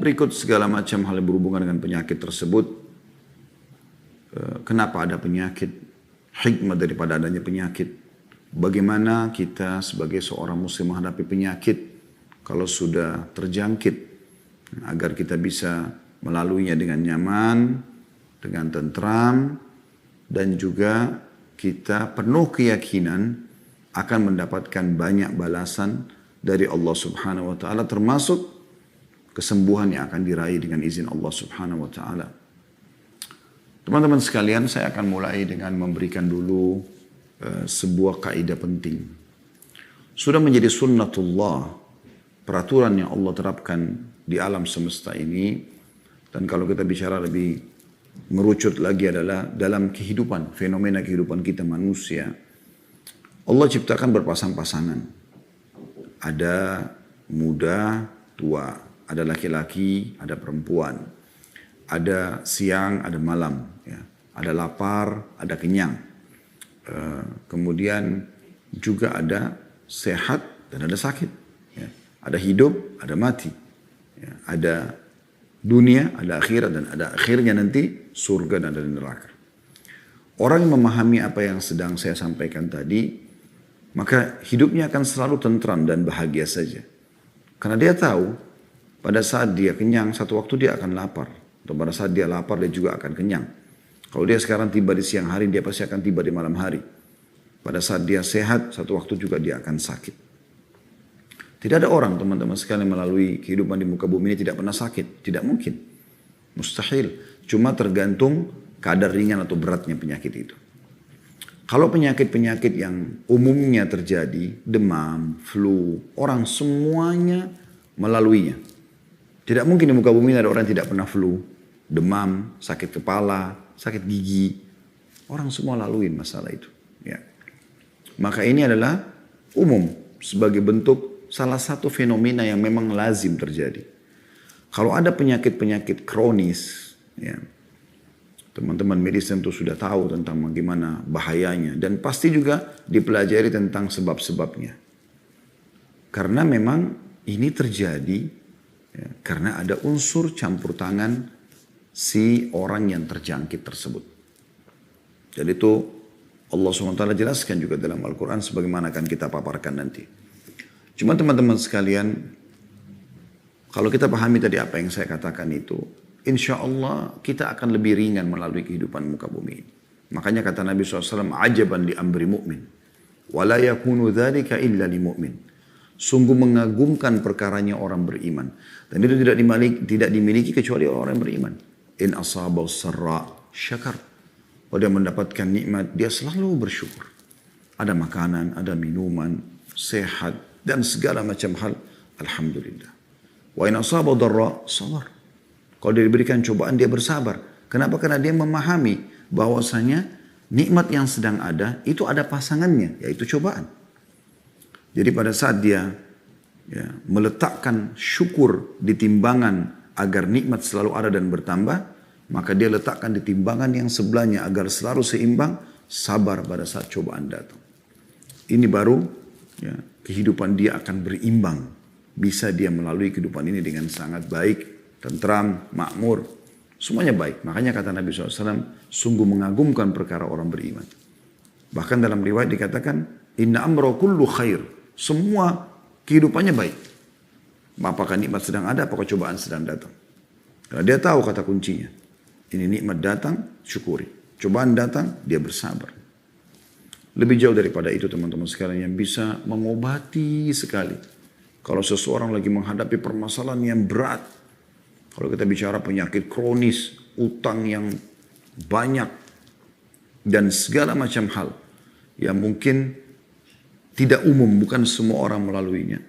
berikut segala macam hal yang berhubungan dengan penyakit tersebut. Kenapa ada penyakit? Hikmah daripada adanya penyakit. Bagaimana kita sebagai seorang muslim menghadapi penyakit kalau sudah terjangkit. Agar kita bisa melaluinya dengan nyaman, dengan tentram, dan juga kita penuh keyakinan akan mendapatkan banyak balasan dari Allah Subhanahu wa Ta'ala, termasuk kesembuhan yang akan diraih dengan izin Allah Subhanahu wa Ta'ala. Teman-teman sekalian, saya akan mulai dengan memberikan dulu sebuah kaidah penting. Sudah menjadi sunnatullah, peraturan yang Allah terapkan di alam semesta ini, dan kalau kita bicara lebih merucut lagi adalah dalam kehidupan, fenomena kehidupan kita manusia, Allah ciptakan berpasang-pasangan. Ada muda, tua, ada laki-laki, ada perempuan, ada siang, ada malam, ya. Ada lapar, ada kenyang. Kemudian juga ada sehat dan ada sakit. Ya. Ada hidup, ada mati. Ya. Ada dunia, ada akhirat, dan ada akhirnya nanti surga dan ada neraka. Orang yang memahami apa yang sedang saya sampaikan tadi, maka hidupnya akan selalu tentram dan bahagia saja. Karena dia tahu pada saat dia kenyang, satu waktu dia akan lapar. Atau pada saat dia lapar, dia juga akan kenyang. Kalau dia sekarang tiba di siang hari, dia pasti akan tiba di malam hari. Pada saat dia sehat, satu waktu juga dia akan sakit. Tidak ada orang, teman-teman sekalian, melalui kehidupan di muka bumi ini tidak pernah sakit. Tidak mungkin. Mustahil. Cuma tergantung kadar ringan atau beratnya penyakit itu. Kalau penyakit-penyakit yang umumnya terjadi, demam, flu, orang semuanya melaluinya. Tidak mungkin di muka bumi ada orang yang tidak pernah flu, demam, sakit kepala, sakit gigi. Orang semua laluin masalah itu. Ya. Maka ini adalah umum sebagai bentuk salah satu fenomena yang memang lazim terjadi. Kalau ada penyakit-penyakit kronis, ya, teman-teman medis tentu sudah tahu tentang bagaimana bahayanya. Dan pasti juga dipelajari tentang sebab-sebabnya. Karena memang ini terjadi ya, karena ada unsur campur tangan si orang yang terjangkit tersebut. Jadi itu Allah SWT jelaskan juga dalam Al-Quran sebagaimana akan kita paparkan nanti. Cuma teman-teman sekalian, kalau kita pahami tadi apa yang saya katakan itu, insya Allah kita akan lebih ringan melalui kehidupan muka bumi ini. Makanya kata Nabi SAW, ajaban li amri mu'min. Wala yakunu dhalika illa li mu'min. Sungguh mengagumkan perkaranya orang beriman. Dan itu tidak dimiliki kecuali orang yang beriman. In asabau sarra syakar. Kalau dia mendapatkan nikmat, dia selalu bersyukur. Ada makanan, ada minuman, sehat, dan segala macam hal. Alhamdulillah. Wa in asabau darra sabar. Kalau dia diberikan cobaan, dia bersabar. Kenapa? Karena dia memahami bahwasanya nikmat yang sedang ada, itu ada pasangannya, yaitu cobaan. Jadi pada saat dia ya, meletakkan syukur di timbangan agar nikmat selalu ada dan bertambah, maka dia letakkan di timbangan yang sebelahnya agar selalu seimbang, sabar pada saat cobaan datang. Ini baru ya, kehidupan dia akan berimbang. Bisa dia melalui kehidupan ini dengan sangat baik, tentram, makmur, semuanya baik. Makanya kata Nabi SAW, sungguh mengagumkan perkara orang beriman. Bahkan dalam riwayat dikatakan, inna amra kullu khair. Semua kehidupannya baik. Apakah nikmat sedang ada, apakah cobaan sedang datang. Karena dia tahu kata kuncinya. Ini nikmat datang, syukuri. Cobaan datang, dia bersabar. Lebih jauh daripada itu teman-teman sekalian yang bisa mengobati sekali. Kalau seseorang lagi menghadapi permasalahan yang berat, kalau kita bicara penyakit kronis, utang yang banyak, dan segala macam hal yang mungkin tidak umum, bukan semua orang melaluinya.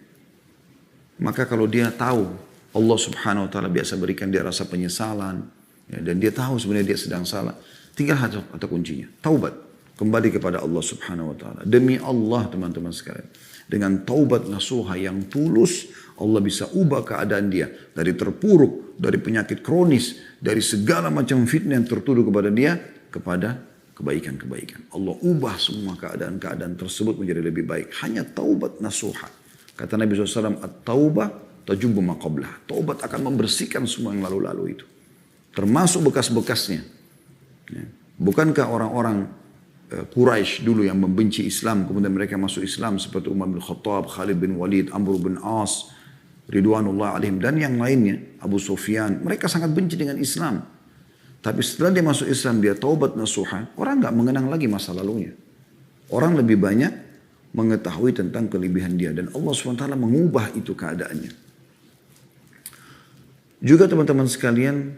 Maka kalau dia tahu, Allah Subhanahu wa Ta'ala biasa berikan dia rasa penyesalan, ya, dan dia tahu sebenarnya dia sedang salah, tinggal kata kuncinya, taubat, kembali kepada Allah Subhanahu wa Ta'ala. Demi Allah teman-teman sekalian, dengan taubat nasuha yang tulus, Allah bisa ubah keadaan dia dari terpuruk, dari penyakit kronis, dari segala macam fitnah yang tertuduh kepada dia, kepada kebaikan-kebaikan. Allah ubah semua keadaan-keadaan tersebut menjadi lebih baik. Hanya taubat nasuha. Kata Nabi SAW, at-taubah tajubbu ma qablah. Taubat akan membersihkan semua yang lalu-lalu itu. Termasuk bekas-bekasnya. Ya. Bukankah orang-orang Quraisy dulu yang membenci Islam, kemudian mereka masuk Islam seperti Umar bin Khattab, Khalid bin Walid, Amr bin As, Ridwanullah alaihim, dan yang lainnya, Abu Sufyan. Mereka sangat benci dengan Islam. Tapi setelah dia masuk Islam, dia taubat nasuha, orang nggak mengenang lagi masa lalunya. Orang lebih banyak mengetahui tentang kelebihan dia. Dan Allah SWT mengubah itu keadaannya. Juga teman-teman sekalian,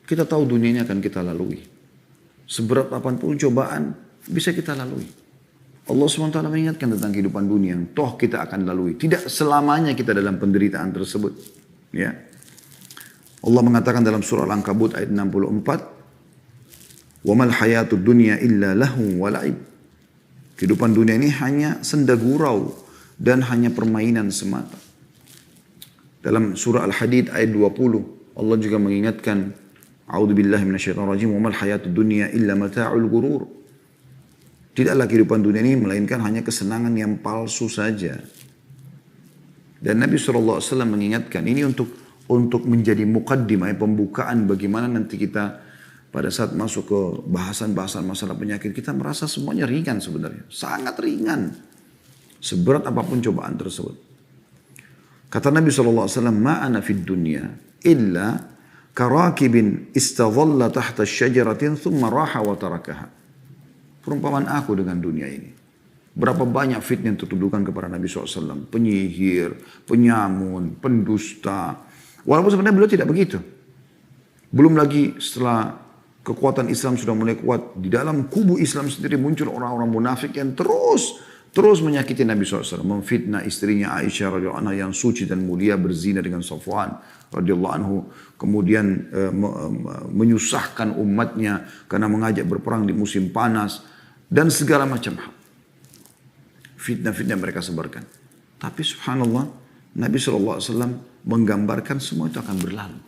kita tahu dunia ini akan kita lalui. Seberat apapun cobaan bisa kita lalui. Allah SWT mengingatkan tentang kehidupan dunia yang toh kita akan lalui. Tidak selamanya kita dalam penderitaan tersebut. Ya. Allah mengatakan dalam surah Al-Ankabut ayat 64, "Wa mal hayatud dunya illa lahu wa la'ib." Kehidupan dunia ini hanya senda gurau dan hanya permainan semata. Dalam surah Al-Hadid ayat 20, Allah juga mengingatkan, "A'udzubillahi minasyaitonir rajim, wa mal hayatud dunya illa mata'ul ghurur." Tidaklah kehidupan dunia ini melainkan hanya kesenangan yang palsu saja. Dan Nabi SAW mengingatkan ini untuk menjadi muqaddimah, pembukaan bagaimana nanti kita pada saat masuk ke bahasan-bahasan masalah penyakit, kita merasa semuanya ringan sebenarnya. Sangat ringan. Seberat apapun cobaan tersebut. Kata Nabi SAW, "Ma'ana fid dunya illa karakibin istadhalla tahta syajaratin thumma raha wa tarakaha." Perumpamaan aku dengan dunia ini. Berapa banyak fitnah yang tertuduhkan kepada Nabi SAW. Penyihir, penyamun, pendusta. Walaupun sebenarnya beliau tidak begitu. Belum lagi setelah kekuatan Islam sudah mulai kuat. Di dalam kubu Islam sendiri muncul orang-orang munafik yang terus menyakiti Nabi SAW. Memfitnah istrinya Aisyah radhiyallahu anha yang suci dan mulia berzina dengan Safwan radhiyallahu anhu. Kemudian menyusahkan umatnya karena mengajak berperang di musim panas. Dan segala macam hal. Fitnah-fitnah mereka sebarkan. Tapi subhanallah, Nabi SAW menggambarkan semua itu akan berlalu.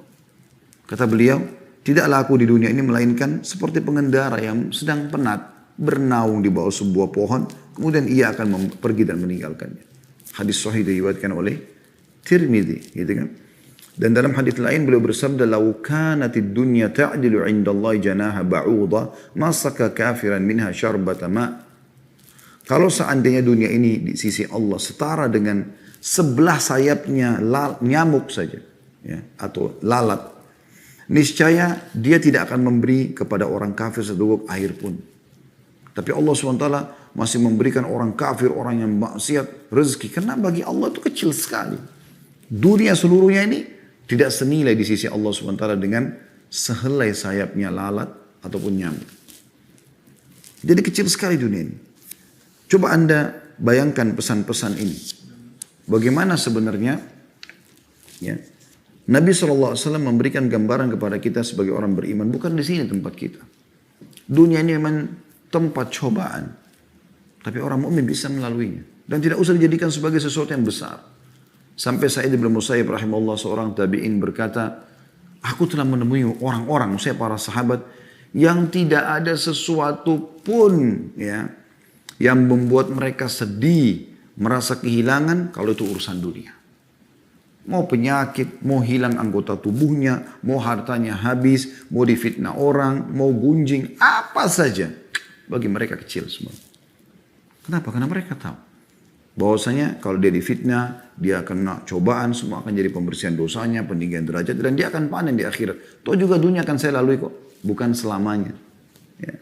Kata beliau, tidaklah aku di dunia ini melainkan seperti pengendara yang sedang penat, bernaung di bawah sebuah pohon, kemudian ia akan pergi dan meninggalkannya. Hadis sahih diriwayatkan oleh Tirmidzi, gitu kan. Dan dalam hadis lain beliau bersabda, "Lau kanatid dunya ta'dilu 'indallahi janaha ba'udha, ma saka kafiran minha syarbata ma." Kalau seandainya dunia ini di sisi Allah setara dengan sebelah sayapnya nyamuk saja, ya, atau lalat, niscaya dia tidak akan memberi kepada orang kafir seteguk air pun. Tapi Allah SWT masih memberikan orang kafir, orang yang maksiat, rezeki. Karena bagi Allah itu kecil sekali. Dunia seluruhnya ini tidak senilai di sisi Allah SWT dengan sehelai sayapnya lalat ataupun nyamuk. Jadi kecil sekali dunia ini. Coba Anda bayangkan pesan-pesan ini. Bagaimana sebenarnya ya, Nabi SAW memberikan gambaran kepada kita sebagai orang beriman. Bukan di sini tempat kita. Dunia ini memang tempat cobaan. Tapi orang mukmin bisa melaluinya. Dan tidak usah dijadikan sebagai sesuatu yang besar. Sampai Sa'id bin Musayyib rahimahullah, seorang tabi'in, berkata, aku telah menemui orang-orang, saya para sahabat, yang tidak ada sesuatu pun ya, yang membuat mereka sedih, merasa kehilangan kalau itu urusan dunia. Mau penyakit, mau hilang anggota tubuhnya, mau hartanya habis, mau difitnah orang, mau gunjing, apa saja. Bagi mereka kecil semua. Kenapa? Karena mereka tahu bahwasanya kalau dia difitnah, dia kena cobaan, semua akan jadi pembersihan dosanya, peninggian derajat, dan dia akan panen di akhirat. Toh juga dunia akan saya lalui kok, bukan selamanya. Ya.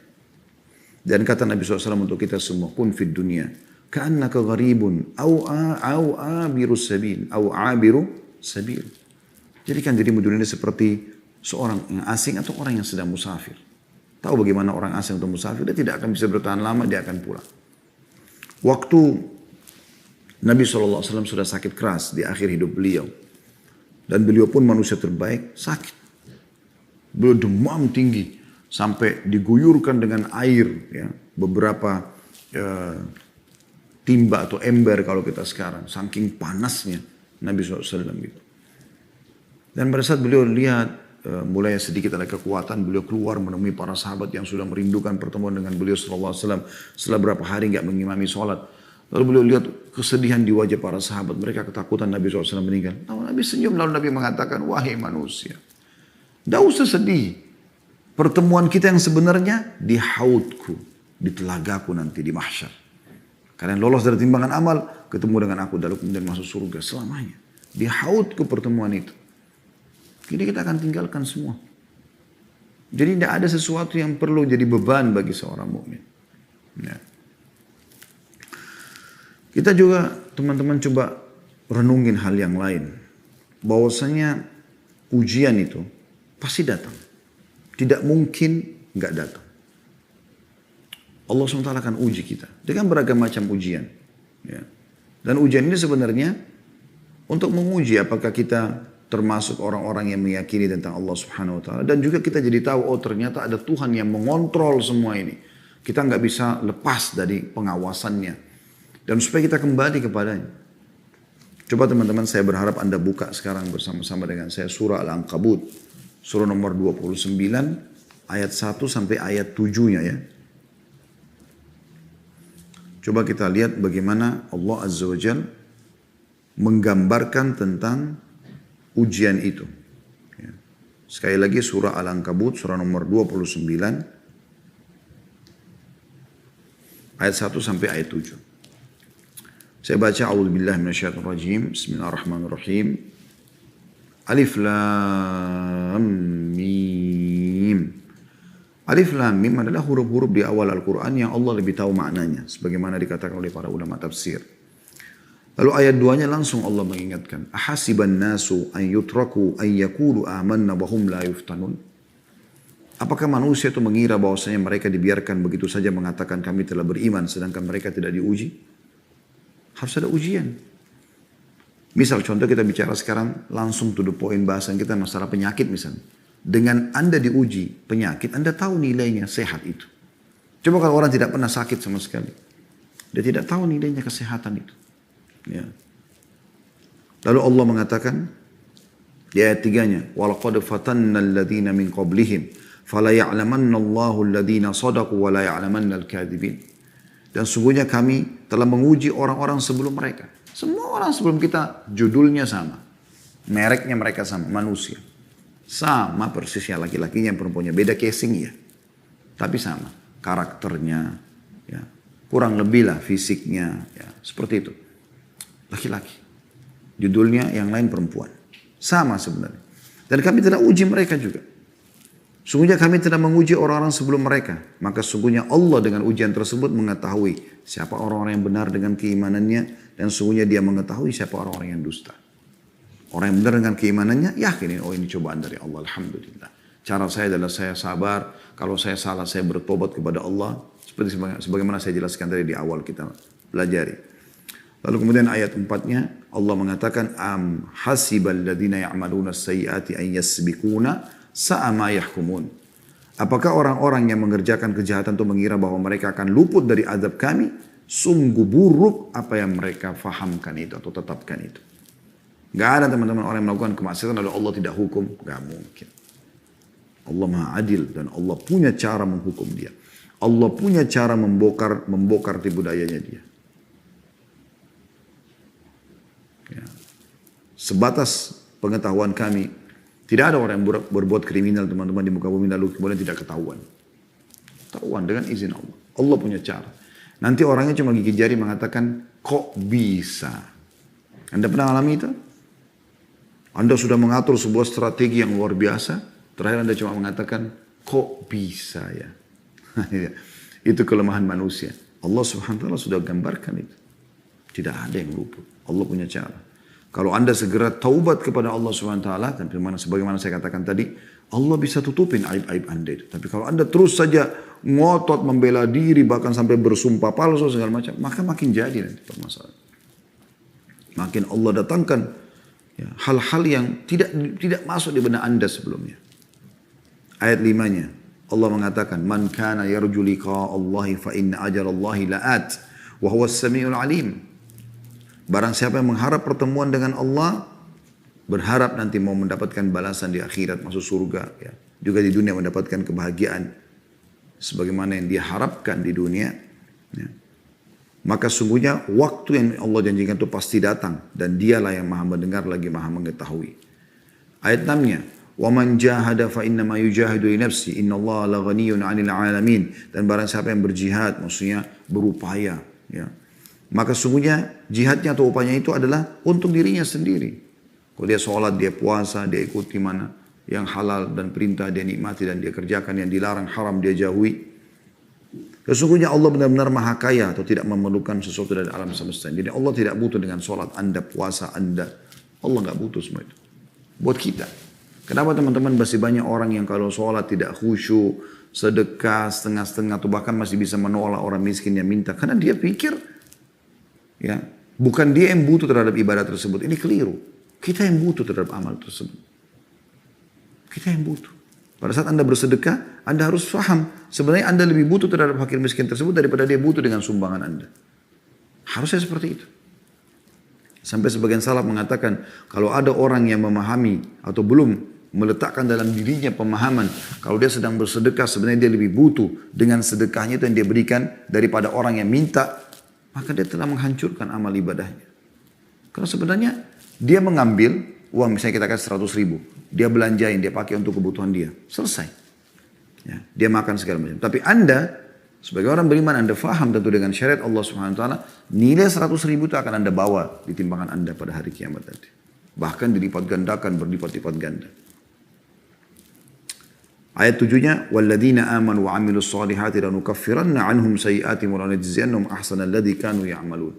Dan kata Nabi SAW untuk kita semua, kun fid dunya, ka'annaka gharibun, au abiru sabil, au abiru sabil. Jadikan dirimu dunia ini seperti seorang yang asing atau orang yang sedang musafir. Tahu bagaimana orang asing atau musafir, dia tidak akan bisa bertahan lama, dia akan pulang. Waktu Nabi SAW sudah sakit keras di akhir hidup beliau. Dan beliau pun manusia terbaik, sakit. Beliau demam tinggi. Sampai diguyurkan dengan air. Ya, beberapa timba atau ember kalau kita sekarang. Saking panasnya Nabi SAW gitu. Dan pada saat beliau lihat mulai sedikit ada kekuatan, beliau keluar menemui para sahabat yang sudah merindukan pertemuan dengan beliau SAW. Setelah berapa hari gak mengimami sholat. Lalu beliau lihat kesedihan di wajah para sahabat. Mereka ketakutan Nabi SAW meninggal. Tahu Nabi Nabi senyum lalu Nabi mengatakan, wahai manusia, tidak usah sedih. Pertemuan kita yang sebenarnya di haudku, di telagaku nanti di mahsyar. Kalian lolos dari timbangan amal, ketemu dengan aku lalu kemudian masuk surga selamanya. Di haudku pertemuan itu. Kini kita akan tinggalkan semua. Jadi tidak ada sesuatu yang perlu jadi beban bagi seorang mukmin. Ya. Kita juga teman-teman coba renungin hal yang lain. Bahwasanya ujian itu pasti datang. Tidak mungkin nggak datang. Allah SWT akan uji kita dengan beragam macam ujian. Ya. Dan ujian ini sebenarnya untuk menguji apakah kita termasuk orang-orang yang meyakini tentang Allah Subhanahu Wa Taala, dan juga kita jadi tahu oh ternyata ada Tuhan yang mengontrol semua ini. Kita nggak bisa lepas dari pengawasannya dan supaya kita kembali kepadanya. Coba teman-teman, saya berharap Anda buka sekarang bersama-sama dengan saya surah Al-Ankabut. Surah nomor 29 ayat 1 sampai ayat 7-nya ya. Coba kita lihat bagaimana Allah Azza wa Jalla menggambarkan tentang ujian itu. Ya. Sekali lagi surah Al-Ankabut surah nomor 29 ayat 1 sampai ayat 7. Saya baca a'udzubillahi minasyaitonirrajim. Bismillahirrahmanirrahim. Alif Lam Mim. Alif Lam Mim adalah huruf-huruf di awal Al-Quran yang Allah lebih tahu maknanya. Sebagaimana dikatakan oleh para ulama tafsir. Lalu ayat 2-nya langsung Allah mengingatkan. Ahasiban nasu an yutraku an yakulu amanna wahum la yuftanun. Apakah manusia itu mengira bahwasanya mereka dibiarkan begitu saja mengatakan kami telah beriman sedangkan mereka tidak diuji? Harus ada ujian. Misal contoh kita bicara sekarang langsung to the point bahasan kita masalah penyakit misalnya. Dengan Anda diuji penyakit, Anda tahu nilainya sehat itu. Coba kalau orang tidak pernah sakit sama sekali. Dia tidak tahu nilainya kesehatan itu. Ya. Lalu Allah mengatakan di ayat 3-nya, وَلَقَدْ فَتَنَّ الَّذِينَ مِنْ قَبْلِهِمْ فَلَيَعْلَمَنَّ اللَّهُ الَّذِينَ صَدَقُوا وَلَيَعْلَمَنَّ الْكَاذِبِينَ. Dan sungguhnya kami telah menguji orang-orang sebelum mereka. Semua orang sebelum kita judulnya sama. Mereknya mereka sama, manusia. Sama persisnya laki-lakinya perempuannya. Beda casing ya. Tapi sama. Karakternya. Ya. Kurang lebih lah fisiknya. Ya. Seperti itu. Laki-laki. Judulnya yang lain perempuan. Sama sebenarnya. Dan kami tidak uji mereka juga. Sungguhnya kami tidak menguji orang-orang sebelum mereka. Maka sungguhnya Allah dengan ujian tersebut mengetahui siapa orang-orang yang benar dengan keimanannya. Dan sungguhnya dia mengetahui siapa orang-orang yang dusta. Orang yang benar dengan keimanannya yakinin oh ini cobaan dari Allah. Alhamdulillah. Cara saya adalah saya sabar. Kalau saya salah saya bertobat kepada Allah. Seperti sebagaimana saya jelaskan tadi di awal kita pelajari. Lalu kemudian ayat 4-nya Allah mengatakan am hasibal ladzina ya'maluna as-sayyi'ati an yasbiquna sa'a ma yahkumun. Apakah orang-orang yang mengerjakan kejahatan itu mengira bahwa mereka akan luput dari azab kami? Sungguh buruk apa yang mereka fahamkan itu atau tetapkan itu. Gak ada teman-teman orang yang melakukan kemaksiatan lalu Allah tidak hukum. Gak mungkin. Allah maha adil dan Allah punya cara menghukum dia. Allah punya cara membongkar tipu dayanya dia. Ya. Sebatas pengetahuan kami, tidak ada orang yang berbuat kriminal teman-teman di muka bumi lalu kemudian tidak ketahuan. Ketahuan dengan izin Allah. Allah punya cara. Nanti orangnya cuma gigit jari mengatakan, kok bisa? Anda pernah alami itu? Anda sudah mengatur sebuah strategi yang luar biasa, terakhir Anda cuma mengatakan, kok bisa ya? Itu kelemahan manusia. Allah Subhanahu wa Ta'ala sudah gambarkan itu. Tidak ada yang luput. Allah punya cara. Kalau Anda segera taubat kepada Allah Subhanahu wa Ta'ala, dan sebagaimana saya katakan tadi, Allah bisa tutupin aib-aib Anda itu. Tapi kalau Anda terus saja ngotot membela diri, bahkan sampai bersumpah palsu segala macam, maka makin jadi nanti permasalahan. Makin Allah datangkan ya, hal-hal yang tidak masuk di benak Anda sebelumnya. Ayat 5-nya Allah mengatakan, "Man kana yarju liqa'a Allahi fa inna ajalallahi la'at wa huwas samiul alim." Barang siapa yang mengharap pertemuan dengan Allah, berharap nanti mau mendapatkan balasan di akhirat, masuk surga, ya. Juga di dunia mendapatkan kebahagiaan sebagaimana yang dia harapkan di dunia. Ya. Maka sungguhnya waktu yang Allah janjikan itu pasti datang. Dan dialah yang maha mendengar lagi maha mengetahui. Ayat 6-nya. وَمَنْ جَاهَدَ فَإِنَّمَا يُجَاهِدُ لِنَفْسِ إِنَّ اللَّهَ لَغَنِيٌّ عَنِ الْعَالَمِينَ. Dan barang siapa yang berjihad, maksudnya berupaya. Ya. Maka sungguhnya jihadnya atau upayanya itu adalah untuk dirinya sendiri. Kalau dia sholat, dia puasa, dia ikuti mana yang halal dan perintah dia nikmati dan dia kerjakan, yang dilarang haram dia jauhi. Sesungguhnya Allah benar-benar maha kaya atau tidak memerlukan sesuatu dari alam semesta. Jadi Allah tidak butuh dengan sholat anda, puasa anda. Allah nggak butuh semua itu. Buat kita. Kenapa teman-teman masih banyak orang yang kalau sholat tidak khusyuk, sedekah setengah-setengah atau bahkan masih bisa menolak orang miskin yang minta. Karena dia pikir, ya bukan dia yang butuh terhadap ibadah tersebut. Ini keliru. Kita yang butuh terhadap amal tersebut. Kita yang butuh. Pada saat anda bersedekah, anda harus paham. Sebenarnya anda lebih butuh terhadap fakir miskin tersebut daripada dia butuh dengan sumbangan anda. Harusnya seperti itu. Sampai sebagian salaf mengatakan, kalau ada orang yang memahami atau belum meletakkan dalam dirinya pemahaman, kalau dia sedang bersedekah sebenarnya dia lebih butuh dengan sedekahnya itu yang dia berikan daripada orang yang minta, maka dia telah menghancurkan amal ibadahnya. Karena sebenarnya dia mengambil uang, misalnya kita kasih 100 ribu. Dia belanjain, dia pakai untuk kebutuhan dia. Selesai. Ya, dia makan segala macam. Tapi anda, sebagai orang beriman, anda faham tentu dengan syariat Allah Subhanahu Wa Taala, nilai 100 ribu itu akan anda bawa di timbangan anda pada hari kiamat nanti. Bahkan dilipat gandakan, berlipat-lipat ganda. Ayat 7-nya, وَالَّذِينَ آمَنُوا وَعَمِلُوا الصَّالِحَاتِ لَنُكَفِّرَنَّ عَنْهُمْ سَيِّئَاتِهِمْ وَلَنَجْزِيَنَّهُمْ أَحْسَنَ الَّذِي كَانُوا يَعْمَلُونَ.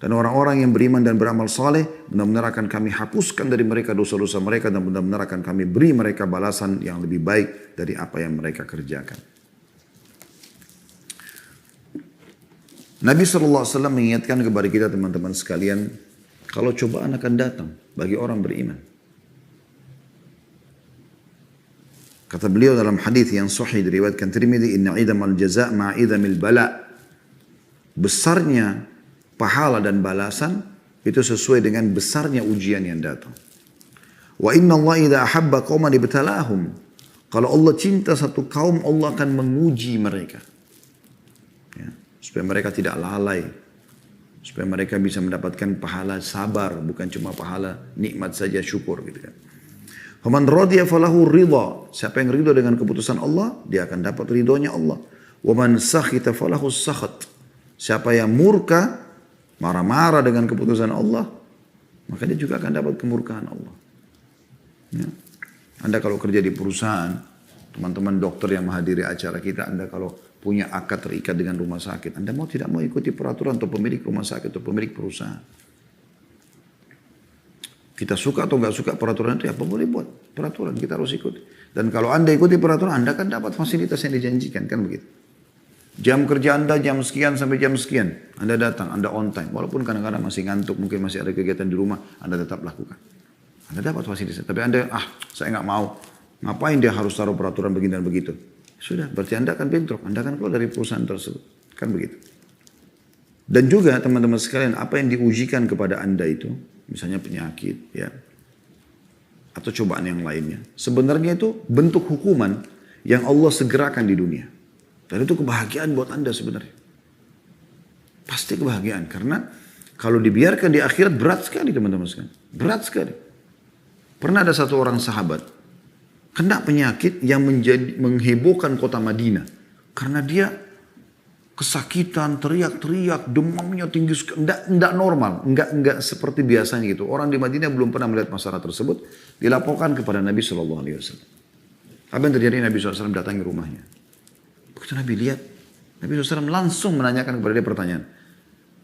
Dan orang-orang yang beriman dan beramal saleh, benar-benar akan kami hapuskan dari mereka dosa-dosa mereka dan benar-benar akan kami beri mereka balasan yang lebih baik dari apa yang mereka kerjakan. Nabi SAW mengingatkan kepada kita teman-teman sekalian, kalau cobaan akan datang bagi orang beriman. Kata beliau dalam hadis yang sahih diriwayatkan Tirmidzi, "Inna idamal jaza' ma'idamil bala." Besarnya pahala dan balasan itu sesuai dengan besarnya ujian yang datang. Wa inna Allah idza ahabba qauman ibtalahum. Kalau Allah cinta satu kaum, Allah akan menguji mereka. Ya, supaya mereka tidak lalai. Supaya mereka bisa mendapatkan pahala sabar, bukan cuma pahala nikmat saja, syukur gitu kan. Faman radiya falahu ridha. Siapa yang ridha dengan keputusan Allah, dia akan dapat ridhonya Allah. Wa man sakhita falahu sakhat. Siapa yang murka, marah-marah dengan keputusan Allah, maka dia juga akan dapat kemurkaan Allah. Ya. Anda kalau kerja di perusahaan, teman-teman dokter yang menghadiri acara kita, Anda kalau punya akad terikat dengan rumah sakit, Anda mau tidak mau ikuti peraturan atau pemilik rumah sakit atau pemilik perusahaan. Kita suka atau nggak suka peraturan itu, apa boleh buat peraturan, kita harus ikuti. Dan kalau Anda ikuti peraturan, Anda akan dapat fasilitas yang dijanjikan, kan begitu. Jam kerja Anda jam sekian sampai jam sekian, Anda datang, Anda on time. Walaupun kadang-kadang masih ngantuk, mungkin masih ada kegiatan di rumah, Anda tetap lakukan. Anda dapat fasilitas. Tapi Anda, saya nggak mau. Ngapain dia harus taruh peraturan begini dan begitu? Sudah, berarti Anda akan bentrok. Anda akan keluar dari perusahaan tersebut. Kan begitu. Dan juga teman-teman sekalian, apa yang diujikan kepada Anda itu, misalnya penyakit, ya, atau cobaan yang lainnya, sebenarnya itu bentuk hukuman yang Allah segerakan di dunia. Dan itu kebahagiaan buat Anda sebenarnya. Pasti kebahagiaan. Karena kalau dibiarkan di akhirat berat sekali teman-teman sekalian. Berat sekali. Pernah ada satu orang sahabat kena penyakit yang menghebohkan kota Madinah. Karena dia kesakitan, teriak-teriak, demamnya tinggi sekali. Enggak normal. Enggak seperti biasanya gitu. Orang di Madinah belum pernah melihat masalah tersebut. Dilaporkan kepada Nabi SAW. Apa yang terjadi? Nabi SAW datangi rumahnya. Begitu Nabi lihat, Nabi SAW langsung menanyakan kepada dia pertanyaan.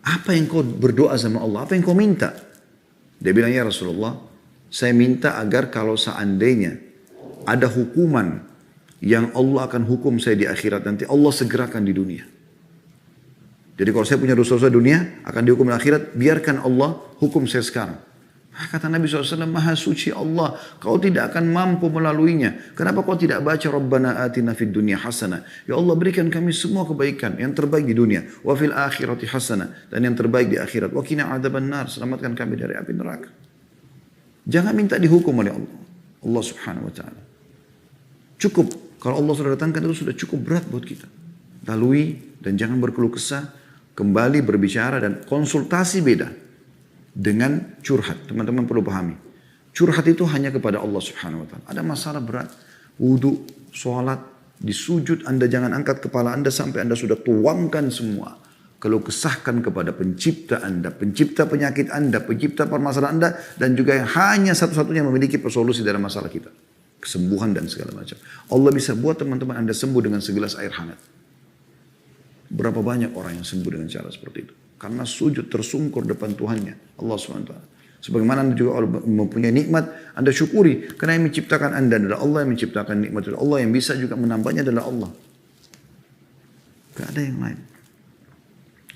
Apa yang kau berdoa sama Allah? Apa yang kau minta? Dia bilang, ya Rasulullah, saya minta agar kalau seandainya ada hukuman yang Allah akan hukum saya di akhirat nanti, Allah segerakan di dunia. Jadi kalau saya punya dosa-dosa dunia, akan dihukum di akhirat, biarkan Allah hukum saya sekarang. Kata Nabi SAW, Maha suci Allah, kau tidak akan mampu melaluinya. Kenapa kau tidak baca Rabbana atina fid dunya hasanah? Ya Allah, berikan kami semua kebaikan yang terbaik di dunia. Wa fil akhirati hasanah, dan yang terbaik di akhirat. Wa qina adzabannar, selamatkan kami dari api neraka. Jangan minta dihukum oleh Allah. Allah Subhanahu wa taala. Cukup kalau Allah sudah datangkan itu sudah cukup berat buat kita. Lalui dan jangan berkeluh kesah. kembali berbicara dan konsultasi beda dengan curhat. Teman-teman perlu pahami. Curhat itu hanya kepada Allah Subhanahu wa taala. Ada masalah berat, wudu, sholat, di sujud Anda jangan angkat kepala Anda sampai Anda sudah tuangkan semua. Kalau kesahkan kepada pencipta Anda, pencipta penyakit Anda, pencipta permasalahan Anda, dan juga yang hanya satu-satunya memiliki solusi dalam masalah kita. Kesembuhan dan segala macam. Allah bisa buat teman-teman Anda sembuh dengan segelas air hangat. Berapa banyak orang yang sembuh dengan cara seperti itu? Karena sujud tersungkur depan Tuhannya, Allah SWT. Sebagaimana Anda juga mempunyai nikmat, Anda syukuri. Karena yang menciptakan Anda adalah Allah, yang menciptakan nikmat adalah Allah, yang bisa juga menambahnya adalah Allah. Gak ada yang lain.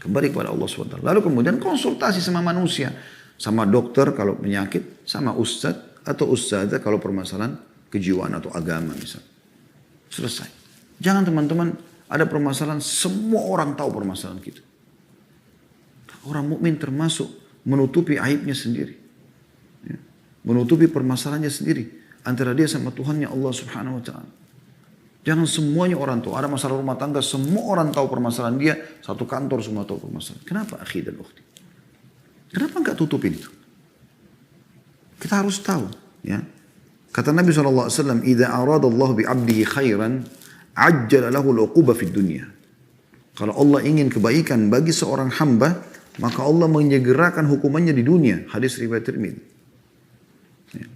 Kembali kepada Allah SWT. Lalu kemudian konsultasi sama manusia. Sama dokter kalau penyakit, sama ustadz atau ustadzah kalau permasalahan kejiwaan atau agama misalnya. Selesai. Jangan teman-teman ada permasalahan, semua orang tahu permasalahan kita. Orang mukmin termasuk menutupi aibnya sendiri. Ya. Menutupi permasalahannya sendiri. Antara dia sama Tuhannya Allah Subhanahu wa ta'ala. Jangan semuanya orang tahu. Ada masalah rumah tangga, semua orang tahu permasalahan dia. Satu kantor semua tahu permasalahan. Kenapa akhi dan ukhti? Kenapa enggak tutupin itu? Kita harus tahu. Ya. Kata Nabi SAW, "Idza arada Allah bi 'abdihi khairan, ajjala lahu al-'uquba fid dunya." Kalau Allah ingin kebaikan bagi seorang hamba, maka Allah menyegerakan hukumannya di dunia. Hadis riwayat Tirmidzi. Ya.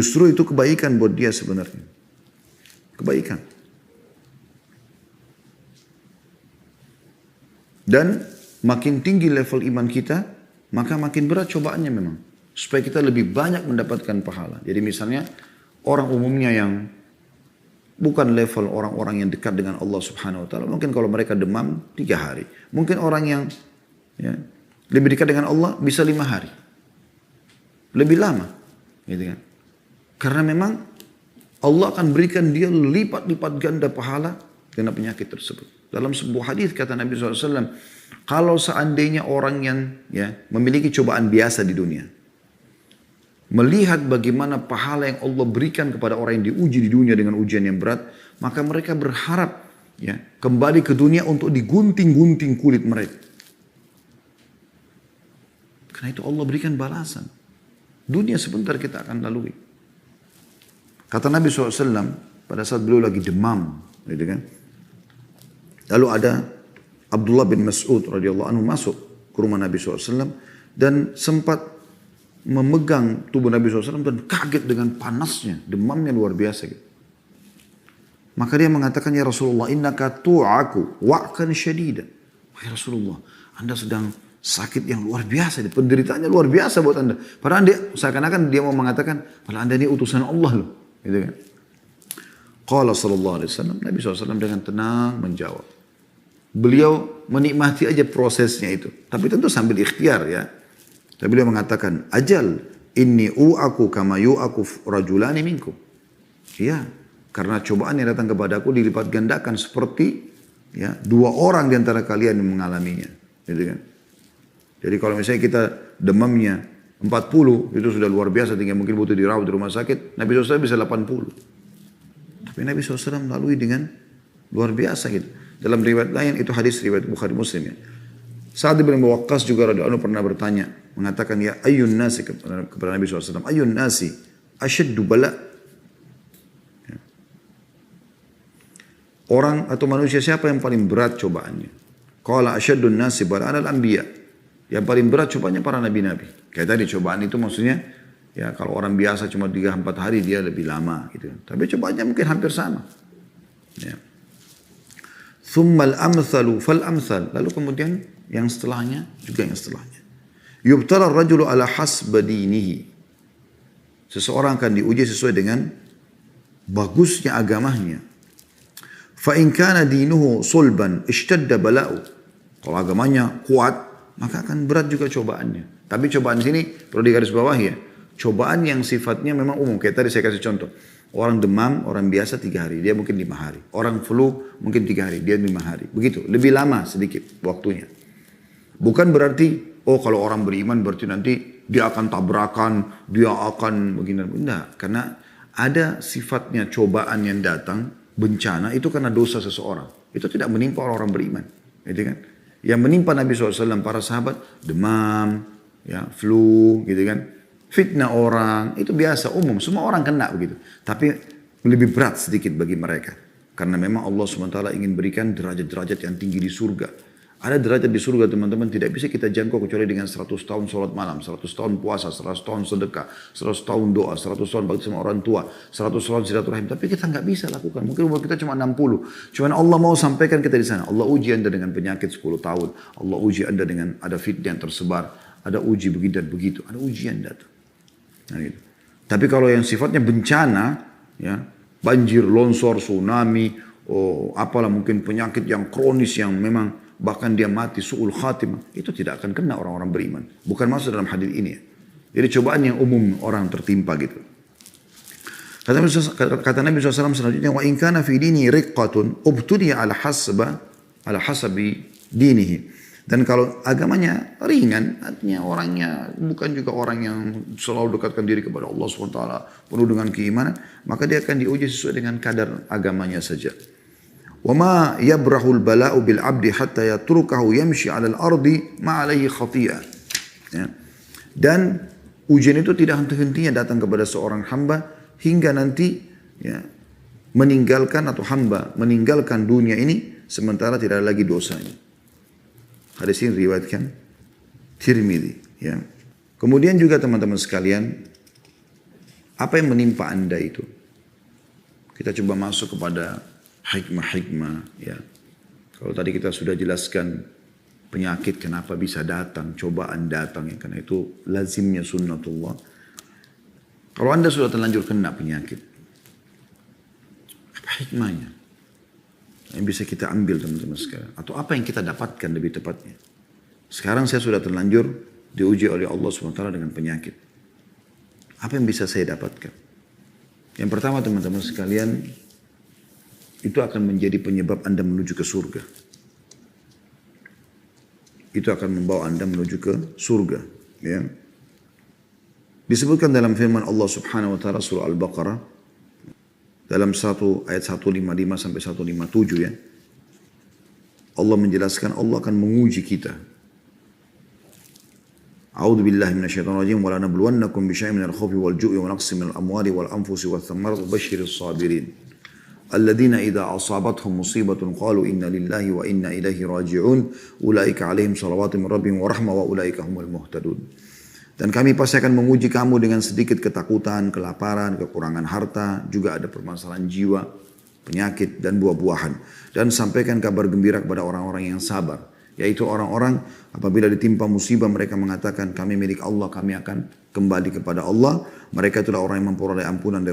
Justru itu kebaikan buat dia sebenarnya. Kebaikan. Dan makin tinggi level iman kita, maka makin berat cobaannya memang. Supaya kita lebih banyak mendapatkan pahala. Jadi misalnya orang umumnya yang bukan level orang-orang yang dekat dengan Allah Subhanahu wa ta'ala. Mungkin kalau mereka demam 3 hari. Mungkin orang yang ya, lebih dekat dengan Allah bisa 5 hari. Lebih lama. Gitu kan. Karena memang Allah akan berikan dia lipat-lipat ganda pahala karena penyakit tersebut. Dalam sebuah hadis kata Nabi SAW, kalau seandainya orang yang ya, memiliki cobaan biasa di dunia, melihat bagaimana pahala yang Allah berikan kepada orang yang diuji di dunia dengan ujian yang berat, maka mereka berharap ya, kembali ke dunia untuk digunting-gunting kulit mereka. Karena itu Allah berikan balasan. Dunia sebentar kita akan lalui. Kata Nabi SAW pada saat beliau lagi demam. Gitu kan. Lalu ada Abdullah bin Mas'ud radhiyallahu anhu masuk ke rumah Nabi SAW. Dan sempat memegang tubuh Nabi SAW dan kaget dengan panasnya. Demamnya luar biasa. Gitu. Maka dia mengatakan, "Ya Rasulullah, innaka tu'aku wa'kan syadida." Ya Rasulullah, Anda sedang sakit yang luar biasa. Penderitaannya luar biasa buat Anda. Padahal dia seakan-akan dia mau mengatakan, padahal Anda ini utusan Allah loh. Gitu kan. Qala sallallahu alaihi wasallam, Nabi SAW dengan tenang menjawab. Beliau menikmati aja prosesnya itu. Tapi tentu sambil ikhtiar ya. Tapi beliau mengatakan, "Ajal, inni u'aku kama yu'aku rajulani minkum." Iya, karena cobaan yang datang kepadaku dilipat gandakan seperti ya 2 orang di antara kalian yang mengalaminya. Gitu kan. Jadi kalau misalnya kita demamnya 40, itu sudah luar biasa, tinggal mungkin butuh dirawat di rumah sakit. Nabi SAW bisa 80. Tapi Nabi SAW melalui dengan luar biasa gitu. Dalam riwayat lain, itu hadis riwayat Bukhari Muslim ya. Sa'ad bin Waqqas juga radhiyallahu anhu pernah bertanya, mengatakan, "Ya ayyun nasi," kepada Nabi SAW, "ayyun nasi asyaddu bala." Ya. Orang atau manusia siapa yang paling berat cobaannya? Qala asyaddun nasi bala'an al-anbiya. Yang paling berat cobaannya para nabi-nabi. Kayak tadi cobaan itu maksudnya, ya kalau orang biasa cuma 3-4 hari dia lebih lama gitu. Tapi cobaannya mungkin hampir sama. Ya. Thummal amthalu fal amthal. Lalu kemudian yang setelahnya juga yang setelahnya. Yubtala ar-rajulu ala hasba dinihi. Seseorang akan diuji sesuai dengan bagusnya agamanya. Fa in kana dinuhu sulban ishtadda bala'u. Kalau agamanya kuat, maka akan berat juga cobaannya. Tapi cobaan sini perlu digarisbawahi ya. Cobaan yang sifatnya memang umum. Kayak tadi saya kasih contoh. Orang demam, orang biasa 3 hari. Dia mungkin 5 hari. Orang flu mungkin 3 hari. Dia 5 hari. Begitu. Lebih lama sedikit waktunya. Bukan berarti, oh kalau orang beriman berarti nanti dia akan tabrakan. Dia akan begini. Enggak. Karena ada sifatnya cobaan yang datang. Bencana itu karena dosa seseorang. Itu tidak menimpa orang beriman. Gitu kan. Yang menimpa Nabi SAW, para sahabat, demam, ya, flu, gitu kan. Fitnah orang, itu biasa, umum. Semua orang kena begitu. Tapi lebih berat sedikit bagi mereka. Karena memang Allah SWT ingin berikan derajat-derajat yang tinggi di surga. Ada derajat di surga teman-teman tidak bisa kita jangkau kecuali dengan 100 tahun sholat malam, 100 tahun puasa, 100 tahun sedekah, 100 tahun doa, 100 tahun bakti sama orang tua, 100 tahun silaturahim. Tapi kita nggak bisa lakukan. Mungkin umur kita cuma 60. Cuman Allah mau sampaikan kita di sana. Allah uji anda dengan penyakit 10 tahun. Allah uji anda dengan ada fitnah yang tersebar. Ada uji begitu dan begitu. Ada ujian datang. Nah, gitu. Tapi kalau yang sifatnya bencana, ya, banjir, longsor, tsunami, apalah mungkin penyakit yang kronis yang memang bahkan dia mati su'ul khatimah, itu tidak akan kena orang-orang beriman. Bukan masuk dalam hadis ini ya. Jadi cobaan yang umum orang tertimpa gitu. Kata Nabi SAW selanjutnya, wa in kana fi dini riqqatun ubtudiya ala hasabi dinihi. Dan kalau agamanya ringan, artinya orangnya bukan juga orang yang selalu dekatkan diri kepada Allah SWT, penuh dengan keimanan, maka dia akan diuji sesuai dengan kadar agamanya saja. وَمَا يَبْرَحُ الْبَلَاءُ بِالْعَبْدِ حَتَّى يَتْرُكَهُ يَمْشِي عَلَى الْأَرْضِ مَا عَلَيْهِ خَطِيئَةٌ. Ya. Dan ujian itu tidak henti-hentinya datang kepada seorang hamba hingga nanti ya, meninggalkan atau hamba meninggalkan dunia ini sementara tidak ada lagi dosanya. Hadis ini riwayatkan Tirmidzi. Ya. Kemudian juga teman-teman sekalian, apa yang menimpa anda itu? Kita coba masuk kepada hikmah-hikmah, ya. Kalau tadi kita sudah jelaskan penyakit kenapa bisa datang, cobaan datang, ya, karena itu lazimnya sunnatullah. Kalau anda sudah terlanjur kena penyakit, apa hikmahnya? Yang bisa kita ambil teman-teman sekarang, atau apa yang kita dapatkan lebih tepatnya? Sekarang saya sudah terlanjur diuji oleh Allah SWT dengan penyakit. Apa yang bisa saya dapatkan? Yang pertama teman-teman sekalian, itu akan menjadi penyebab anda menuju ke surga. Itu akan membawa anda menuju ke surga. Ya. Disebutkan dalam firman Allah Subhanahu Wa Taala surah Al-Baqarah dalam ayat 155 sampai 157 ya. Allah menjelaskan Allah akan menguji kita. A'udzu billahi minasyaitonir rajim wa la nabluwannakum bisyai'in minal khawfi wal ju'i wa naqsin minal amwali wal anfusi wath thamarati wa basyyiris sabirin. الذين إذا أصابتهم مصيبة قالوا إنا لله وإنا إليه راجعون أولئك عليهم صلوات من ربهم ورحمة وأولئك هم المهتدون. Dan kami pasti akan menguji kamu dengan sedikit ketakutan, kelaparan, kekurangan harta, juga ada permasalahan jiwa, penyakit dan buah-buahan. Dan sampaikan kabar gembira kepada orang-orang yang sabar, yaitu orang-orang apabila ditimpa musibah mereka mengatakan kami milik Allah, kami akan kembali kepada Allah. Mereka itulah orang yang memperoleh ampunan dari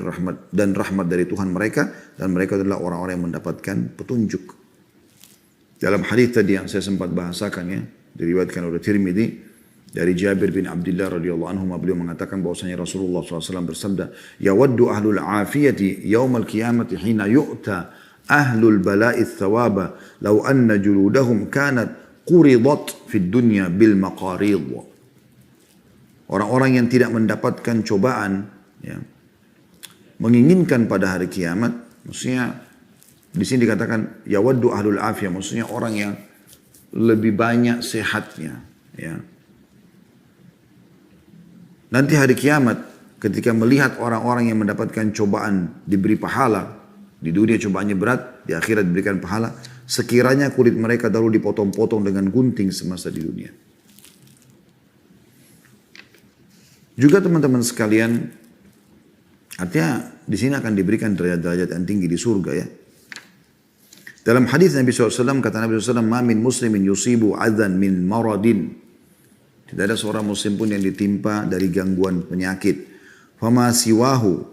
rahmat dari Tuhan mereka, dan mereka adalah orang-orang yang mendapatkan petunjuk. Dalam hadis tadi yang saya sempat bahasakan ya, diriwayatkan oleh Tirmidzi dari Jabir bin Abdullah radhiyallahu anhu, beliau mengatakan bahwasanya Rasulullah SAW bersabda, yawaddu ahlul afiyati yaumal qiyamati hina yu'ta ahlul bala'i thawaba law anna juludahum kanat quridat fid dunya bil maqarid. Orang-orang yang tidak mendapatkan cobaan, ya, menginginkan pada hari kiamat, maksudnya di sini dikatakan yawaddu ahlul afiyah, maksudnya orang yang lebih banyak sehatnya, ya. Nanti hari kiamat ketika melihat orang-orang yang mendapatkan cobaan diberi pahala, di dunia cobaannya berat, di akhirat diberikan pahala, sekiranya kulit mereka dahulu dipotong-potong dengan gunting semasa di dunia. Juga teman-teman sekalian, artinya di sini akan diberikan derajat-derajat yang tinggi di surga ya. Dalam hadis Nabi SAW kata Nabi SAW, "Ma min muslimin yusibu adzan min maradin." Tidak ada seorang muslim pun yang ditimpa dari gangguan penyakit. Fama siwahu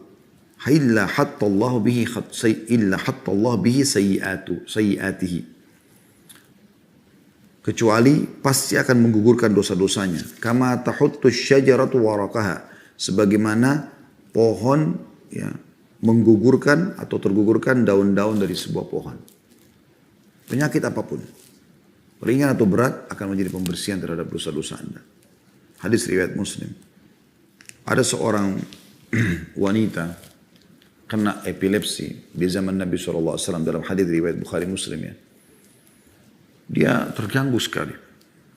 illa hatta Allah bihi sayyiatihi. Kecuali pasti akan menggugurkan dosa-dosanya. Kama tahuttu syajaratu waraqaha. Sebagaimana pohon ya, menggugurkan atau tergugurkan daun-daun dari sebuah pohon. Penyakit apapun, ringan atau berat, akan menjadi pembersihan terhadap dosa-dosa anda. Hadis riwayat Muslim. Ada seorang wanita kena epilepsi di zaman Nabi SAW dalam hadis riwayat Bukhari Muslim ya. dia terganggu sekali.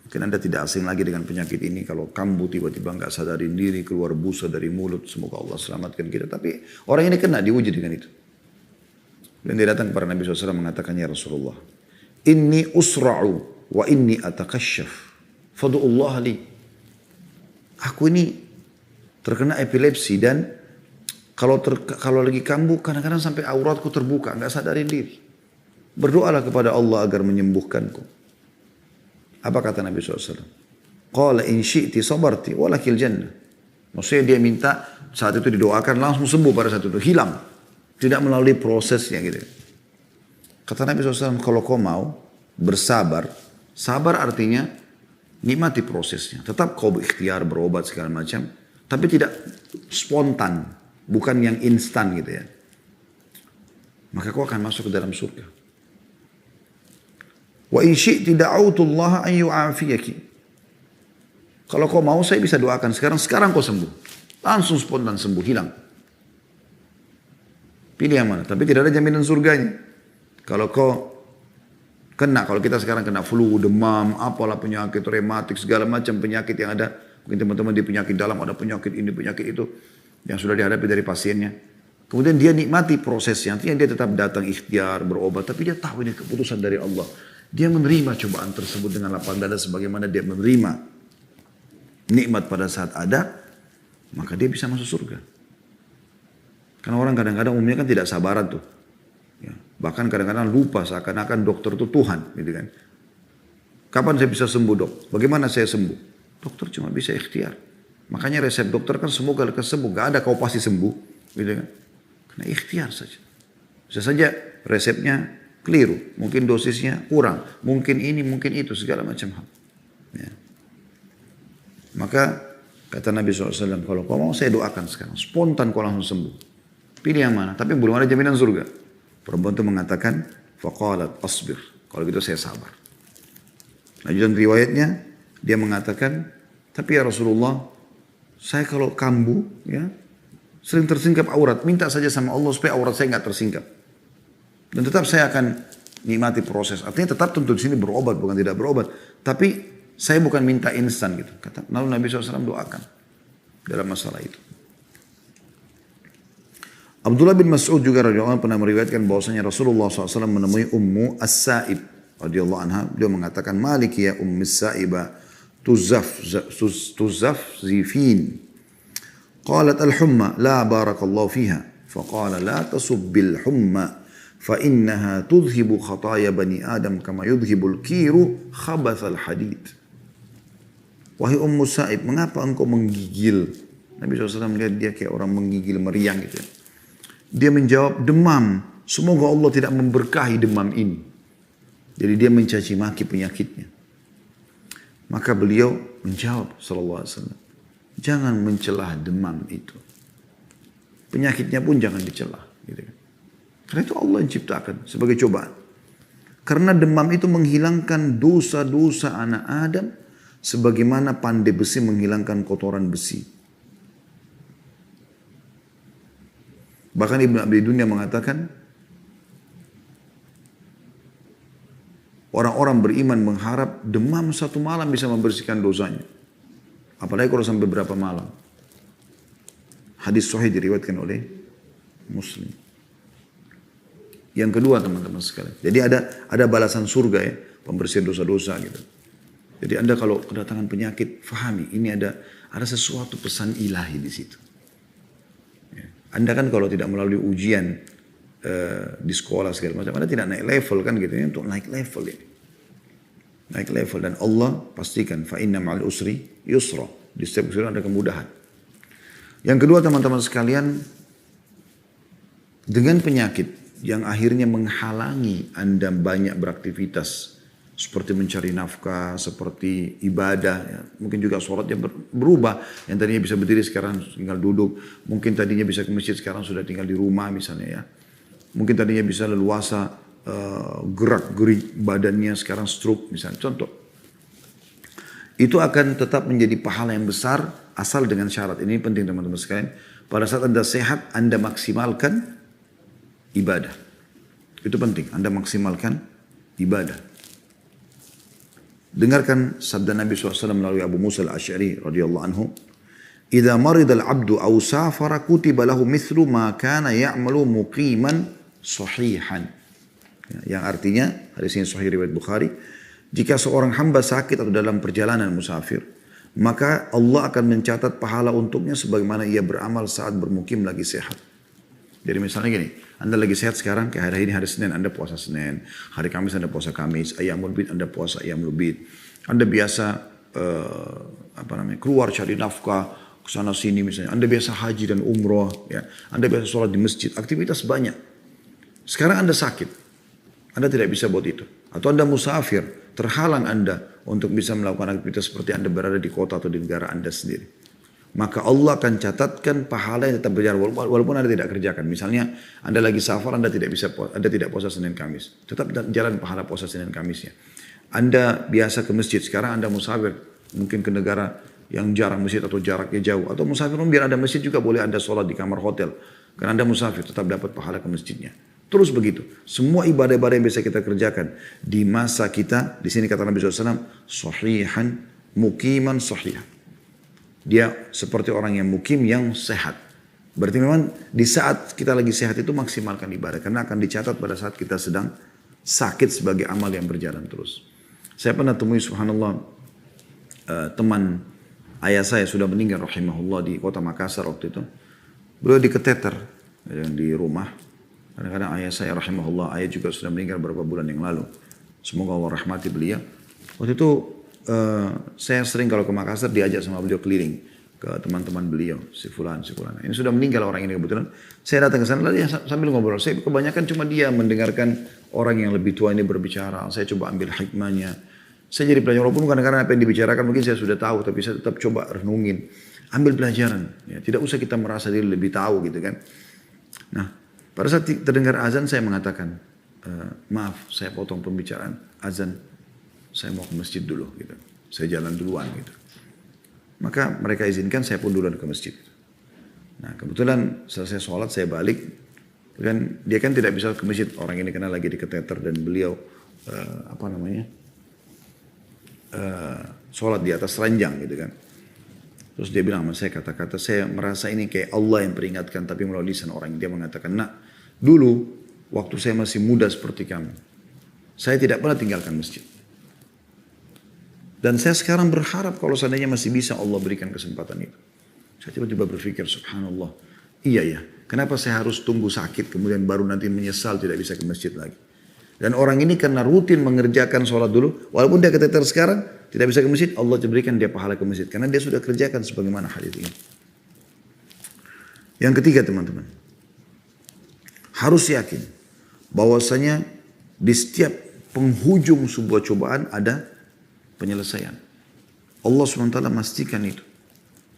Mungkin Anda tidak asing lagi dengan penyakit ini. Kalau kambuh tiba-tiba nggak sadarin diri, keluar busa dari mulut. Semoga Allah selamatkan kita. Tapi orang ini kena diuji dengan itu. Dan dia datang kepada Nabi SAW mengatakan, ya Rasulullah, inni usra'u wa inni atakashaf. Fadu'ullah li. Aku ini terkena epilepsi dan kalau lagi kambuh kadang-kadang sampai auratku terbuka. Nggak sadarin diri. Berdoalah kepada Allah agar menyembuhkanku. Apa kata Nabi SAW? Qala in syi'ti sabarti walakil jannah. Maksudnya dia minta saat itu didoakan langsung sembuh pada saat itu. Hilang. Tidak melalui prosesnya gitu. Kata Nabi SAW, kalau kau mau bersabar. Sabar artinya nikmati prosesnya. Tetap kau berikhtiar, berobat segala macam. Tapi tidak spontan. Bukan yang instan gitu ya. Maka kau akan masuk ke dalam surga. Wa in syi'ti da'autullaha an yu'afiyaki. Kalau kau mau saya bisa doakan sekarang kau sembuh. Langsung spontan sembuh, hilang. Pilih yang mana? Tapi tidak ada jaminan surganya. Kalau kau kalau kita sekarang kena flu, demam, apalah penyakit rematik, segala macam penyakit yang ada. Mungkin teman-teman di penyakit dalam ada penyakit ini, penyakit itu. Yang sudah dihadapi dari pasiennya. Kemudian dia nikmati prosesnya. Artinya dia tetap datang ikhtiar, berobat. Tapi dia tahu ini keputusan dari Allah. Dia menerima cobaan tersebut dengan lapang dada sebagaimana dia menerima nikmat pada saat ada, maka dia bisa masuk surga. Karena orang kadang-kadang umumnya kan tidak sabaran tuh. Ya, bahkan kadang-kadang lupa seakan-akan dokter itu Tuhan. Gitu kan. Kapan saya bisa sembuh dok? Bagaimana saya sembuh? Dokter cuma bisa ikhtiar. Makanya resep dokter kan semoga lekas sembuh. Gak ada kau pasti sembuh. Gitu kan. Karena ikhtiar saja. Bisa saja resepnya keliru, mungkin dosisnya kurang, mungkin ini, mungkin itu, segala macam hal. Ya. Maka kata Nabi SAW, kalau kau mau saya doakan sekarang, spontan kau langsung sembuh. Pilih yang mana, tapi belum ada jaminan surga. Perempuan itu mengatakan, faqalat asbir, kalau gitu saya sabar. Lanjutan riwayatnya, dia mengatakan, tapi ya Rasulullah, saya kalau kambuh, ya, sering tersingkap aurat, minta saja sama Allah supaya aurat saya nggak tersingkap. Dan tetap saya akan nikmati proses. Artinya tetap tentu di sini berobat, bukan tidak berobat. Tapi saya bukan minta instan gitu. Kata lalu Nabi SAW doakan dalam masalah itu. Abdullah bin Mas'ud juga radhiyallahu anhu pernah meriwayatkan bahwasanya Rasulullah SAW menemui Ummu As-Sa'ib radhiyallahu anha. Beliau mengatakan, Maliki ya Ummu As-Sa'iba tuzaf zifin. Qalat al-humma la barakallahu fiha. Faqala la tasubbil humma. فإنها تذهب خطايا بني آدم كما يذهب الكير خبث الحديد. Wahai Ummu Sa'ib, mengapa engkau menggigil? Nabi SAW melihat dia kayak orang menggigil meriang gitu. Dia menjawab, demam. Semoga Allah tidak memberkahi demam ini. Jadi dia mencaci maki penyakitnya. Maka beliau menjawab SAW, jangan mencelah demam itu. Penyakitnya pun jangan dicelah. Gitu kan. Karena itu Allah yang ciptakan sebagai cobaan. Karena demam itu menghilangkan dosa-dosa anak Adam sebagaimana pandai besi menghilangkan kotoran besi. Bahkan Ibnu Abi Dunya mengatakan, orang-orang beriman mengharap demam satu malam bisa membersihkan dosanya. Apalagi kalau sampai berapa malam. Hadis sahih diriwayatkan oleh Muslim. Yang kedua teman-teman sekalian. Jadi ada balasan surga ya. Pembersihan dosa-dosa gitu. Jadi Anda kalau kedatangan penyakit, fahami. Ini ada sesuatu pesan ilahi di situ. Ya. Anda kan kalau tidak melalui ujian di sekolah segala macam. Anda tidak naik level kan gitu ya. Untuk naik level ini. Naik level. Dan Allah pastikan. Fa inna ma'al usri yusra. Di setiap kesulitan ada kemudahan. Yang kedua teman-teman sekalian. Dengan penyakit yang akhirnya menghalangi Anda banyak beraktivitas seperti mencari nafkah, seperti ibadah, ya. Mungkin juga sholatnya berubah, yang tadinya bisa berdiri sekarang tinggal duduk, mungkin tadinya bisa ke masjid sekarang sudah tinggal di rumah misalnya ya, mungkin tadinya bisa leluasa gerak-gerik badannya sekarang stroke misalnya, contoh. Itu akan tetap menjadi pahala yang besar asal dengan syarat, ini penting teman-teman sekalian, pada saat Anda sehat Anda maksimalkan ibadah. Itu penting. Anda maksimalkan ibadah. Dengarkan sabda Nabi SAW melalui Abu Musa al-Asy'ari radhiyallahu anhu. "Idza marida al-'abdu aw safara kutiba lahu mithlu ma kana ya'malu muqiman sahihan." Yang artinya, hadis ini sahih riwayat Bukhari, jika seorang hamba sakit atau dalam perjalanan musafir, maka Allah akan mencatat pahala untuknya sebagaimana ia beramal saat bermukim lagi sehat. Jadi misalnya gini, Anda lagi sehat sekarang, kayak hari ini hari Senin, Anda puasa Senin, hari Kamis Anda puasa Kamis, Ayyamul Bid Anda puasa Ayyamul Bid. Anda biasa keluar cari nafkah ke sana sini misalnya. Anda biasa haji dan umroh, ya. Anda biasa sholat di masjid, aktivitas banyak. Sekarang Anda sakit. Anda tidak bisa buat itu. Atau Anda musafir, terhalang Anda untuk bisa melakukan aktivitas seperti Anda berada di kota atau di negara Anda sendiri. Maka Allah akan catatkan pahala yang tetap berjalan walaupun Anda tidak kerjakan. Misalnya Anda lagi safar, Anda tidak puasa Senin Kamis. Tetap jalan pahala puasa Senin Kamisnya. Anda biasa ke masjid, sekarang Anda musafir, mungkin ke negara yang jarang masjid atau jaraknya jauh. Atau musafir biar ada masjid juga boleh Anda sholat di kamar hotel. Karena Anda musafir, tetap dapat pahala ke masjidnya. Terus begitu. Semua ibadah-ibadah yang bisa kita kerjakan di masa kita, di sini kata Nabi SAW, sahihan, mukiman sahihan. Dia seperti orang yang mukim yang sehat. Berarti memang di saat kita lagi sehat itu maksimalkan ibadah. Karena akan dicatat pada saat kita sedang sakit sebagai amal yang berjalan terus. Saya pernah temui subhanallah teman ayah saya sudah meninggal rahimahullah di kota Makassar waktu itu. Beliau diketeter di rumah. Kadang-kadang ayah saya rahimahullah, ayah juga sudah meninggal beberapa bulan yang lalu. Semoga Allah rahmati beliau. Waktu itu saya sering kalau ke Makassar diajak sama beliau keliling ke teman-teman beliau, si fulan. Ini sudah meninggal orang ini kebetulan. Saya datang ke sana lalu sambil ngobrol. Saya kebanyakan cuma dia mendengarkan orang yang lebih tua ini berbicara. Saya coba ambil hikmahnya. Saya jadi pelajar walaupun kadang-kadang apa yang dibicarakan mungkin saya sudah tahu, tapi saya tetap coba renungin, ambil pelajaran. Ya, tidak usah kita merasa diri lebih tahu gitu kan. Nah, pada saat terdengar azan saya mengatakan, maaf saya potong pembicaraan azan, saya mau ke masjid dulu gitu. Saya jalan duluan gitu. Maka mereka izinkan saya pun duluan ke masjid. Nah kebetulan selesai sholat saya balik. Kan dia kan tidak bisa ke masjid, orang ini karena lagi diketeter dan beliau sholat di atas ranjang gitu kan. Terus dia bilang sama saya kata-kata, saya merasa ini kayak Allah yang peringatkan tapi melalui lisan orang. Dia mengatakan, nak dulu waktu saya masih muda seperti kamu, saya tidak pernah tinggalkan masjid. Dan saya sekarang berharap kalau seandainya masih bisa Allah berikan kesempatan itu. Saya tiba-tiba berpikir subhanallah, iya ya, kenapa saya harus tunggu sakit kemudian baru nanti menyesal tidak bisa ke masjid lagi. Dan orang ini karena rutin mengerjakan sholat dulu, walaupun dia keteter sekarang, tidak bisa ke masjid, Allah berikan dia pahala ke masjid. Karena dia sudah kerjakan sebagaimana hadis ini. Yang ketiga teman-teman, harus yakin bahwasanya di setiap penghujung sebuah cobaan ada penyelesaian. Allah SWT memastikan itu.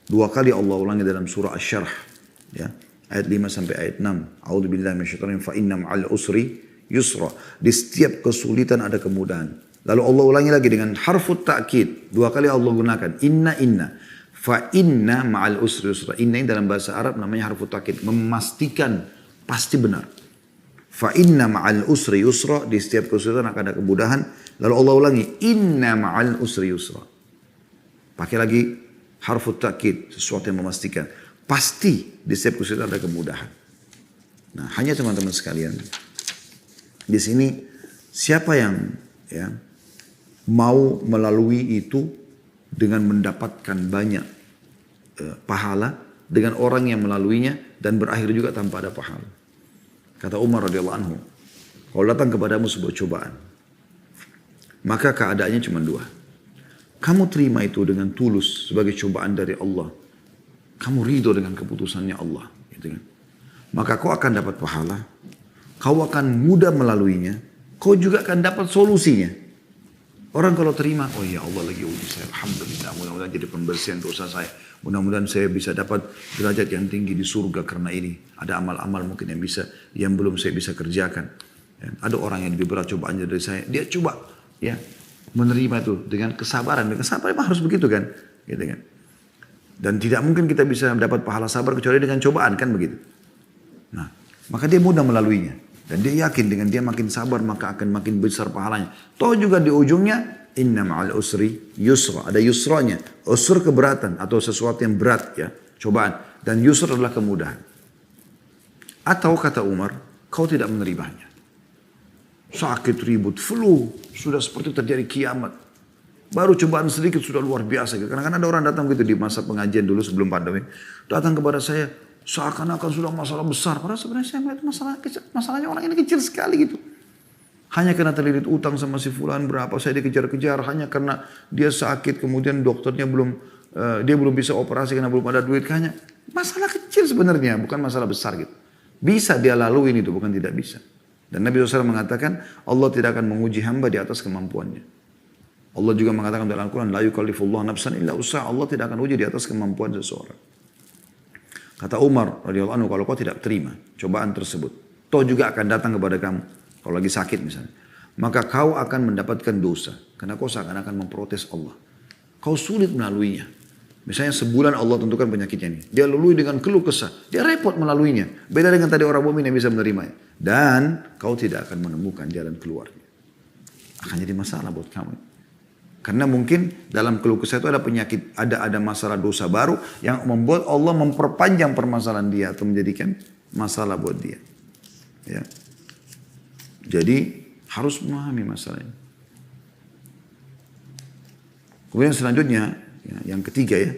2 kali Allah ulangi dalam surah Asy-Syarh. Ya, ayat 5 sampai ayat 6. A'udzubillahi minasyaitonir rajim. Fa inna ma'al usri yusra. Di setiap kesulitan ada kemudahan. Lalu Allah ulangi lagi dengan harfut ta'kid. 2 kali Allah gunakan. Inna. Fa inna ma'al usri yusra. Inna ini dalam bahasa Arab namanya harfut ta'kid. Memastikan pasti benar. Fa inna ma'al usri yusra. Di setiap kesulitan akan ada kemudahan. Lalu Allah ulangi. Inna ma'al usri yusra. Pakai lagi harfut ta'kid. Sesuatu yang memastikan. Pasti di setiap kesulitan ada kemudahan. Nah hanya teman-teman sekalian. Di sini siapa yang mau melalui itu dengan mendapatkan banyak pahala dengan orang yang melaluinya dan berakhir juga tanpa ada pahala. Kata Umar radhiyallahu anhu, kalau datang kepadamu sebuah cobaan, maka keadaannya cuma 2. Kamu terima itu dengan tulus sebagai cobaan dari Allah. Kamu ridho dengan keputusannya Allah, gitu kan? Maka kau akan dapat pahala. Kau akan mudah melaluinya. Kau juga akan dapat solusinya. Orang kalau terima, oh ya Allah lagi uji saya. Alhamdulillah, mudah-mudahan jadi pembersihan dosa saya. Mudah-mudahan saya bisa dapat derajat yang tinggi di surga karena ini. Ada amal-amal mungkin yang belum saya bisa kerjakan. Ada orang yang lebih berat cobaannya dari saya. Dia coba menerima itu dengan kesabaran. Dengan kesabaran memang harus begitu kan. Gitu kan. Dan tidak mungkin kita bisa dapat pahala sabar kecuali dengan cobaan kan begitu. Nah, maka dia mudah melaluinya. Dan dia yakin dengan dia makin sabar maka akan makin besar pahalanya. Toh juga di ujungnya Inna ma'al usri yusra. Ada yusranya. Usr keberatan atau sesuatu yang berat ya. Cobaan. Dan yusr adalah kemudahan. Atau kata Umar, kau tidak menerimanya. Sakit, ribut, flu. Sudah seperti terjadi kiamat. Baru cobaan sedikit sudah luar biasa. Karena kan ada orang datang gitu di masa pengajian dulu sebelum pandemi. Datang kepada saya, seakan-akan sudah masalah besar. Padahal sebenarnya saya melihat masalahnya orang ini kecil sekali gitu. Hanya karena terlilit utang sama si fulan berapa, saya dikejar-kejar. Hanya karena dia sakit, kemudian dokternya dia belum bisa operasi karena belum ada duit. Hanya masalah kecil sebenarnya, bukan masalah besar gitu. Bisa dia laluin itu, bukan tidak bisa. Dan Nabi SAW mengatakan, Allah tidak akan menguji hamba di atas kemampuannya. Allah juga mengatakan dalam Al-Quran, la yukallifullah nafsan illa usaha. Allah tidak akan uji di atas kemampuan seseorang. Kata Umar radhiyallahu anhu, kalau kau tidak terima cobaan tersebut, toh juga akan datang kepada kamu. Kalau lagi sakit misalnya. Maka kau akan mendapatkan dosa. Karena kau seakan-akan memprotes Allah. Kau sulit melaluinya. Misalnya sebulan Allah tentukan penyakitnya ini. Dia lalui dengan keluh kesah. Dia repot melaluinya. Beda dengan tadi orang mukmin yang bisa menerimanya. Dan kau tidak akan menemukan jalan keluarnya. Akan jadi masalah buat kamu. Karena mungkin dalam keluh kesah itu ada penyakit. Ada masalah dosa baru. Yang membuat Allah memperpanjang permasalahan dia. Atau menjadikan masalah buat dia. Ya. Jadi harus memahami masalah ini. Kemudian selanjutnya, yang ketiga ya.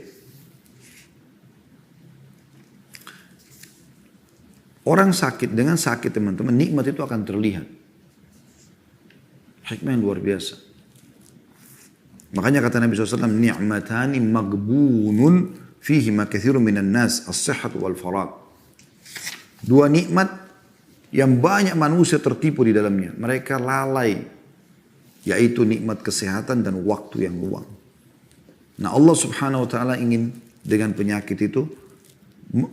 Orang sakit, dengan sakit teman-teman, nikmat itu akan terlihat. Hikmah yang luar biasa. Makanya kata Nabi SAW, ni'matani magbunun fihi ma kathirun minan nas, as-sihhat wal farag. Dua nikmat yang banyak manusia tertipu di dalamnya. Mereka lalai. Yaitu nikmat kesehatan dan waktu yang luang. Nah Allah subhanahu wa ta'ala ingin dengan penyakit itu.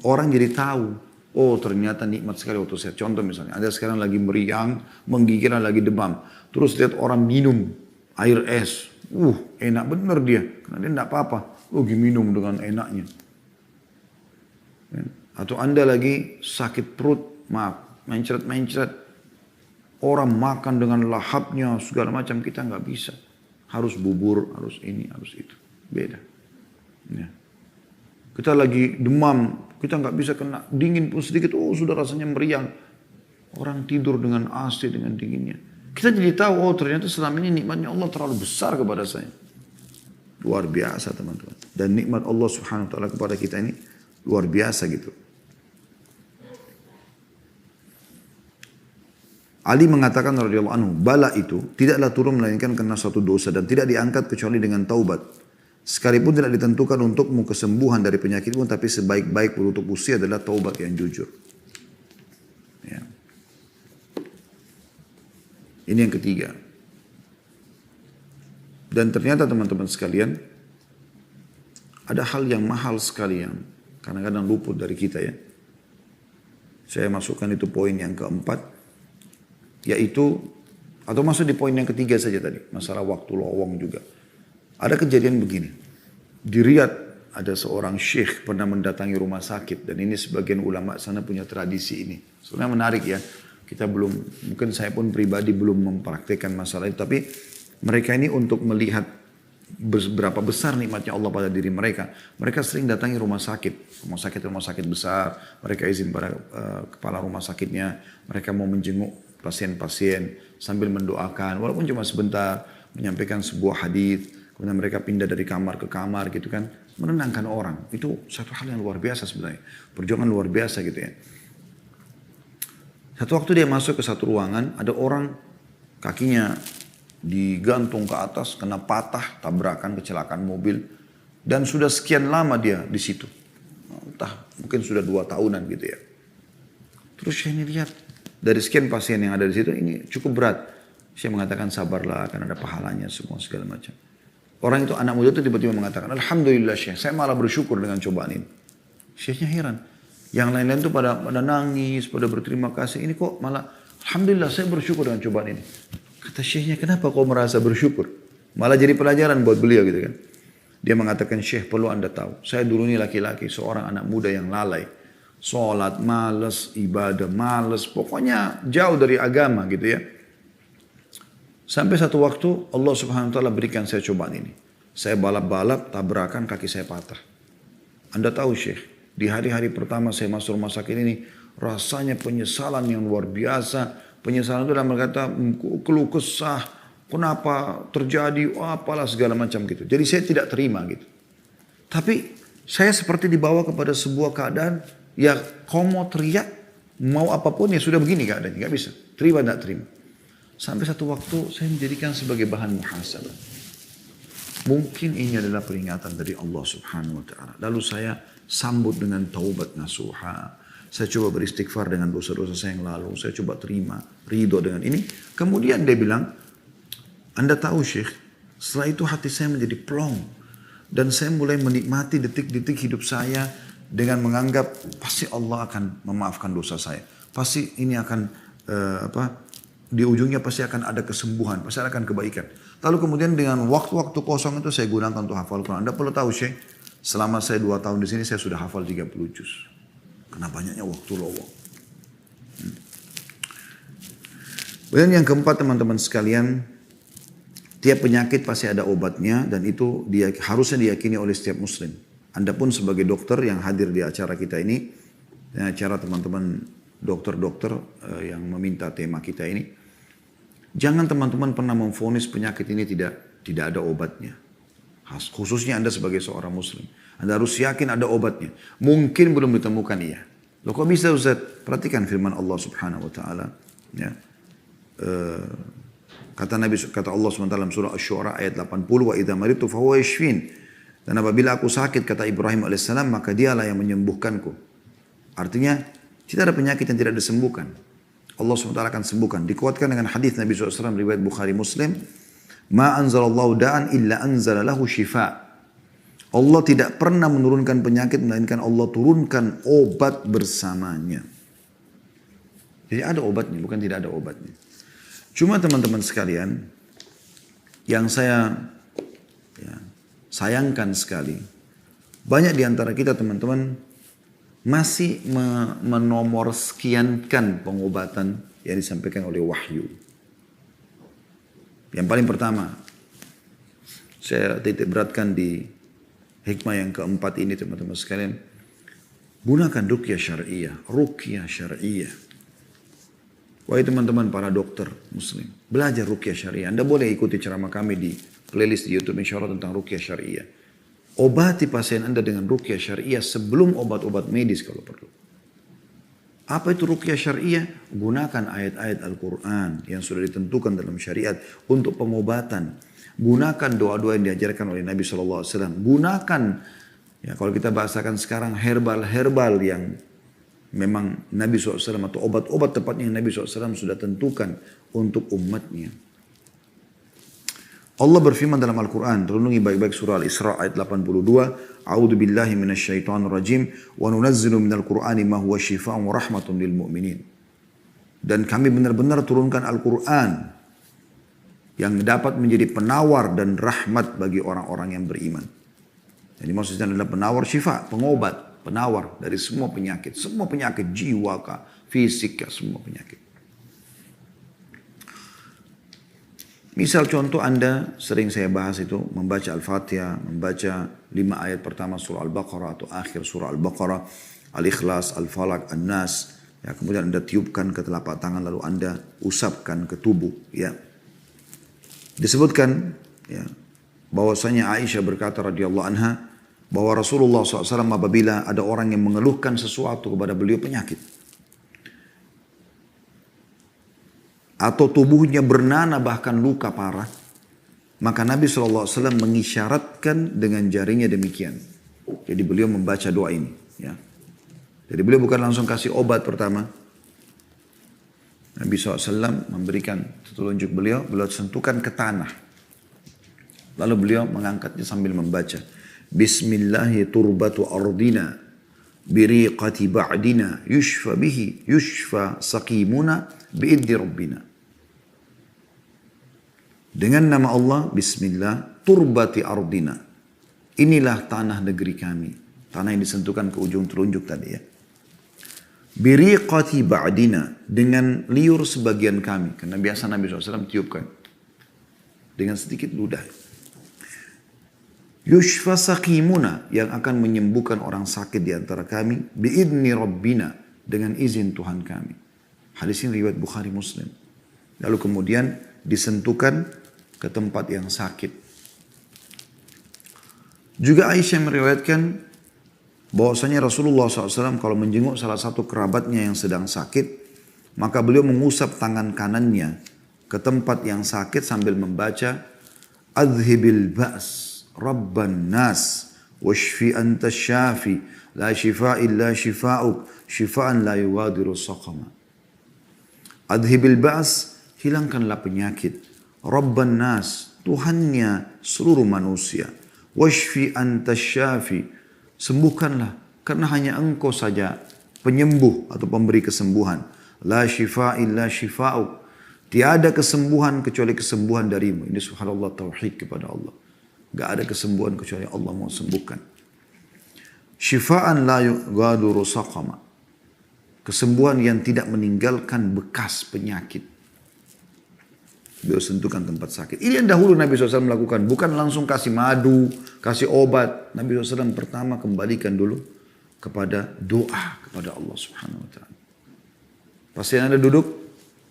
Orang jadi tahu. Oh ternyata nikmat sekali waktu sehat. Contoh misalnya. Ada sekarang lagi meriang. Menggigil lagi demam. Terus lihat orang minum air es. Enak bener dia. Karena dia enggak apa-apa. Lagi minum dengan enaknya. Atau Anda lagi sakit perut. Maaf. Mencret-mencret. Orang makan dengan lahapnya segala macam, kita nggak bisa. Harus bubur, harus ini, harus itu. Beda. Ya. Kita lagi demam, kita nggak bisa kena dingin pun sedikit, sudah rasanya meriang. Orang tidur dengan AC, dengan dinginnya. Kita jadi tahu, ternyata selama ini nikmatnya Allah terlalu besar kepada saya. Luar biasa teman-teman. Dan nikmat Allah subhanahu wa ta'ala kepada kita ini luar biasa gitu. Ali mengatakan radhiyallahu anhu, bala itu tidaklah turun melainkan karena suatu dosa dan tidak diangkat kecuali dengan taubat. Sekalipun tidak ditentukan untukmu kesembuhan dari penyakitmu, tapi sebaik-baik penutup usia adalah taubat yang jujur. Ya. Ini yang ketiga. Dan ternyata teman-teman sekalian, ada hal yang mahal sekali yang kadang-kadang luput dari kita ya. Saya masukkan itu poin yang keempat. Yaitu, atau masuk di poin yang ketiga saja tadi. Masalah waktu lowong juga. Ada kejadian begini. Di Riyadh ada seorang syekh pernah mendatangi rumah sakit. Dan ini sebagian ulama sana punya tradisi ini. Sebenarnya menarik ya. Kita belum, mungkin saya pun pribadi belum mempraktikkan masalah itu. Tapi mereka ini untuk melihat berapa besar nikmatnya Allah pada diri mereka. Mereka sering datangi rumah sakit. Rumah sakit besar. Mereka izin pada kepala rumah sakitnya. Mereka mau menjenguk pasien-pasien sambil mendoakan walaupun cuma sebentar, menyampaikan sebuah hadis, kemudian mereka pindah dari kamar ke kamar gitu kan, menenangkan orang. Itu satu hal yang luar biasa sebenarnya, perjuangan luar biasa gitu ya. Satu waktu dia masuk ke satu ruangan, ada orang kakinya digantung ke atas, kena patah, tabrakan, kecelakaan mobil, dan sudah sekian lama dia di situ, entah mungkin sudah 2 tahunan gitu ya. Terus saya ini lihat dari sekian pasien yang ada di situ, ini cukup berat. Saya mengatakan sabarlah, akan ada pahalanya semua segala macam. Orang itu, anak muda itu tiba-tiba mengatakan, Alhamdulillah Syekh, saya malah bersyukur dengan cobaan ini. Syekhnya heran. Yang lain-lain itu pada nangis, pada berterima kasih. Ini kok malah, Alhamdulillah saya bersyukur dengan cobaan ini. Kata Syekhnya, kenapa kau merasa bersyukur? Malah jadi pelajaran buat beliau gitu kan. Dia mengatakan, Syekh perlu Anda tahu, saya dulu ini laki-laki, seorang anak muda yang lalai. Sholat males, ibadah males, pokoknya jauh dari agama gitu ya. Sampai satu waktu Allah Subhanahu wa taala berikan saya cobaan ini. Saya balap-balap, tabrakan, kaki saya patah. Anda tahu Syekh, di hari-hari pertama saya masuk rumah sakit ini, rasanya penyesalan yang luar biasa. Penyesalan itu dalam kata keluh kesah, kenapa terjadi, apalah segala macam gitu. Jadi saya tidak terima gitu. Tapi saya seperti dibawa kepada sebuah keadaan, ya kau mau teriak, mau apapun ya sudah begini keadaannya, nggak bisa. Terima tidak terima. Sampai satu waktu saya menjadikan sebagai bahan muhasabah. Mungkin ini adalah peringatan dari Allah Subhanahu wa taala. Lalu saya sambut dengan taubat nasuha. Saya coba beristighfar dengan dosa-dosa saya yang lalu. Saya coba terima, ridho dengan ini. Kemudian dia bilang, Anda tahu Syekh, setelah itu hati saya menjadi plong. Dan saya mulai menikmati detik-detik hidup saya dengan menganggap pasti Allah akan memaafkan dosa saya. Pasti ini akan di ujungnya pasti akan ada kesembuhan, pasti akan kebaikan. Lalu kemudian dengan waktu-waktu kosong itu saya gunakan untuk hafal Quran. Anda perlu tahu Syekh, selama saya 2 tahun di sini saya sudah hafal 30 juz. Karena banyaknya waktu lowong. Kemudian yang keempat teman-teman sekalian, tiap penyakit pasti ada obatnya dan itu harusnya diyakini oleh setiap muslim. Anda pun sebagai dokter yang hadir di acara kita ini, acara teman-teman dokter-dokter yang meminta tema kita ini, jangan teman-teman pernah memvonis penyakit ini tidak ada obatnya. Khususnya Anda sebagai seorang muslim. Anda harus yakin ada obatnya. Mungkin belum ditemukan iya. Loh kok bisa Ustaz? Perhatikan firman Allah Subhanahu wa taala, ya. Kata Allah SWT dalam surah Asy-Syu'ara ayat 80, wa idza maridtu fahuwa yashfin. Dan apabila aku sakit, kata Ibrahim alaihissalam, maka dialah yang menyembuhkanku. Artinya tidak ada penyakit yang tidak disembuhkan. Allah SWT akan sembuhkan. Dikuatkan dengan hadis Nabi SAW riwayat Bukhari Muslim, ma anzalallahu da'an illa anzala lahu shifa. Allah tidak pernah menurunkan penyakit melainkan Allah turunkan obat bersamanya. Jadi ada obatnya, bukan tidak ada obatnya. Cuma teman-teman sekalian, yang saya sayangkan sekali, banyak di antara kita teman-teman masih menomorsekiankan pengobatan yang disampaikan oleh wahyu. Yang paling pertama, saya titik beratkan di hikmah yang keempat ini teman-teman sekalian, gunakan ruqyah syar'iyah, ruqyah syar'iyah. Wahai teman-teman para dokter muslim, belajar ruqyah syariah. Anda boleh ikuti ceramah kami di playlist di YouTube insya Allah tentang ruqyah syariah. Obati pasien Anda dengan ruqyah syariah sebelum obat-obat medis kalau perlu. Apa itu ruqyah syariah? Gunakan ayat-ayat Al-Quran yang sudah ditentukan dalam syariat untuk pengobatan. Gunakan doa-doa yang diajarkan oleh Nabi SAW. Gunakan, ya kalau kita bahasakan sekarang, herbal-herbal yang memang Nabi SAW atau obat-obat tepatnya yang Nabi SAW sudah tentukan untuk umatnya. Allah berfirman dalam Al-Quran, renungi baik-baik surah Al-Isra ayat 82, A'udzu billahi minasyaitonir rajim wa nunazzilu minal Qur'ani ma huwa syifaa'un wa rahmatun lil mu'minin. Dan kami benar-benar turunkan Al-Quran yang dapat menjadi penawar dan rahmat bagi orang-orang yang beriman. Jadi maksudnya adalah penawar syifa, pengobat, penawar dari semua penyakit jiwa kah, fisik kah, semua penyakit. Misal contoh Anda sering saya bahas itu membaca Al-Fatihah, membaca 5 ayat pertama surah Al-Baqarah atau akhir surah Al-Baqarah, Al-Ikhlas, Al-Falaq, An-Nas. Ya, kemudian Anda tiupkan ke telapak tangan lalu Anda usapkan ke tubuh. Ya. Disebutkan ya, bahwasanya Aisyah berkata radhiyallahu anha bahwa Rasulullah SAW apabila ada orang yang mengeluhkan sesuatu kepada beliau penyakit atau tubuhnya bernanah bahkan luka parah, maka Nabi SAW mengisyaratkan dengan jarinya demikian. Jadi beliau membaca doa ini. Ya. Jadi beliau bukan langsung kasih obat pertama. Nabi SAW memberikan petunjuk beliau sentuhkan ke tanah. Lalu beliau mengangkatnya sambil membaca. Bismillahi turbatu ardina biriqati ba'dina yushfa bihi yushfa saqimuna bi'iddi rabbina. Dengan nama Allah, Bismillah, turbati ardina. Inilah tanah negeri kami. Tanah yang disentuhkan ke ujung telunjuk tadi ya. Biriqati ba'dina, dengan liur sebagian kami. Karena biasa Nabi SAW tiupkan. dengan sedikit ludah. Yushfa saqimuna, yang akan menyembuhkan orang sakit di antara kami, biidni rabbina, dengan izin Tuhan kami. Hadis ini riwayat Bukhari Muslim. Lalu kemudian disentuhkan ke tempat yang sakit. Juga Aisyah meriwayatkan bahwasanya Rasulullah SAW kalau menjenguk salah satu kerabatnya yang sedang sakit, maka beliau mengusap tangan kanannya ke tempat yang sakit sambil membaca Adhibil ba's Rabban nas washfi anta syafi la shifa illa shifa'uk shifa'an la yughadiru saqama. Adhibil ba's, hilangkanlah penyakit. Rabban nas, Tuhannya seluruh manusia. Washfi anta syafi, sembuhkanlah karena hanya Engkau saja penyembuh atau pemberi kesembuhan. La shifa illa shifa'uk, tiada kesembuhan kecuali kesembuhan darimu. Ini subhanallah, tauhid kepada Allah. Gak ada kesembuhan kecuali Allah mau sembuhkan. Shifa'an la yughadiru saqama, kesembuhan yang tidak meninggalkan bekas penyakit. Beliau sentuhkan tempat sakit. Ini yang dahulu Nabi SAW melakukan. Bukan langsung kasih madu, kasih obat. Nabi SAW pertama kembalikan dulu kepada doa kepada Allah Subhanahu Wa Taala. Pasien Anda duduk,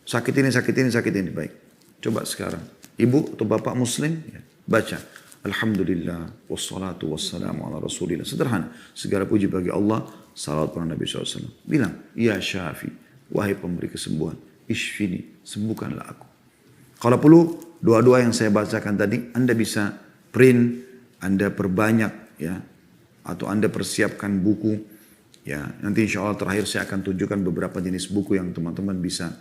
sakit ini, sakit ini, sakit ini. Baik, coba sekarang. Ibu atau bapak muslim, ya, baca. Alhamdulillah, wassalatu wassalamu ala rasulillah. Sederhana. Segala puji bagi Allah, salawat pada Nabi SAW. Bilang, ya syafi, wahai pemberi kesembuhan. Ishfini, sembuhkanlah aku. Kalau perlu, doa-doa yang saya bacakan tadi, Anda bisa print, Anda perbanyak, ya, atau Anda persiapkan buku. Ya, nanti insya Allah terakhir saya akan tunjukkan beberapa jenis buku yang teman-teman bisa